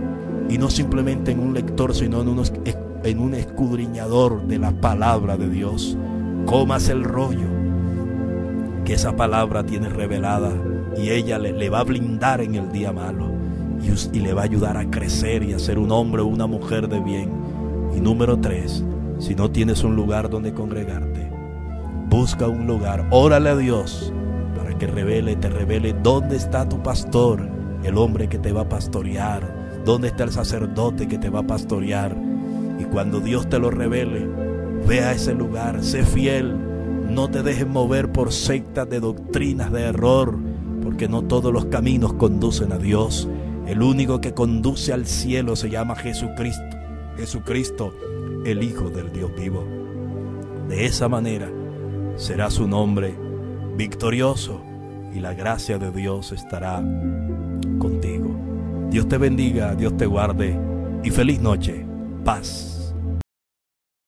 y no simplemente en un lector, sino en un escudriñador de la palabra de Dios. Cómase el rollo que esa palabra tiene revelada y ella le va a blindar en el día malo y le va a ayudar a crecer y a ser un hombre o una mujer de bien. Y número 3, si no tienes un lugar donde congregarte, busca un lugar, órale a Dios para que te revele dónde está tu pastor, el hombre que te va a pastorear, dónde está el sacerdote que te va a pastorear. Y cuando Dios te lo revele, ve a ese lugar, sé fiel, no te dejes mover por sectas de doctrinas de error, porque no todos los caminos conducen a Dios. El único que conduce al cielo se llama Jesucristo. Jesucristo, el Hijo del Dios vivo. De esa manera será su nombre victorioso y la gracia de Dios estará contigo. Dios te bendiga, Dios te guarde y feliz noche. Paz.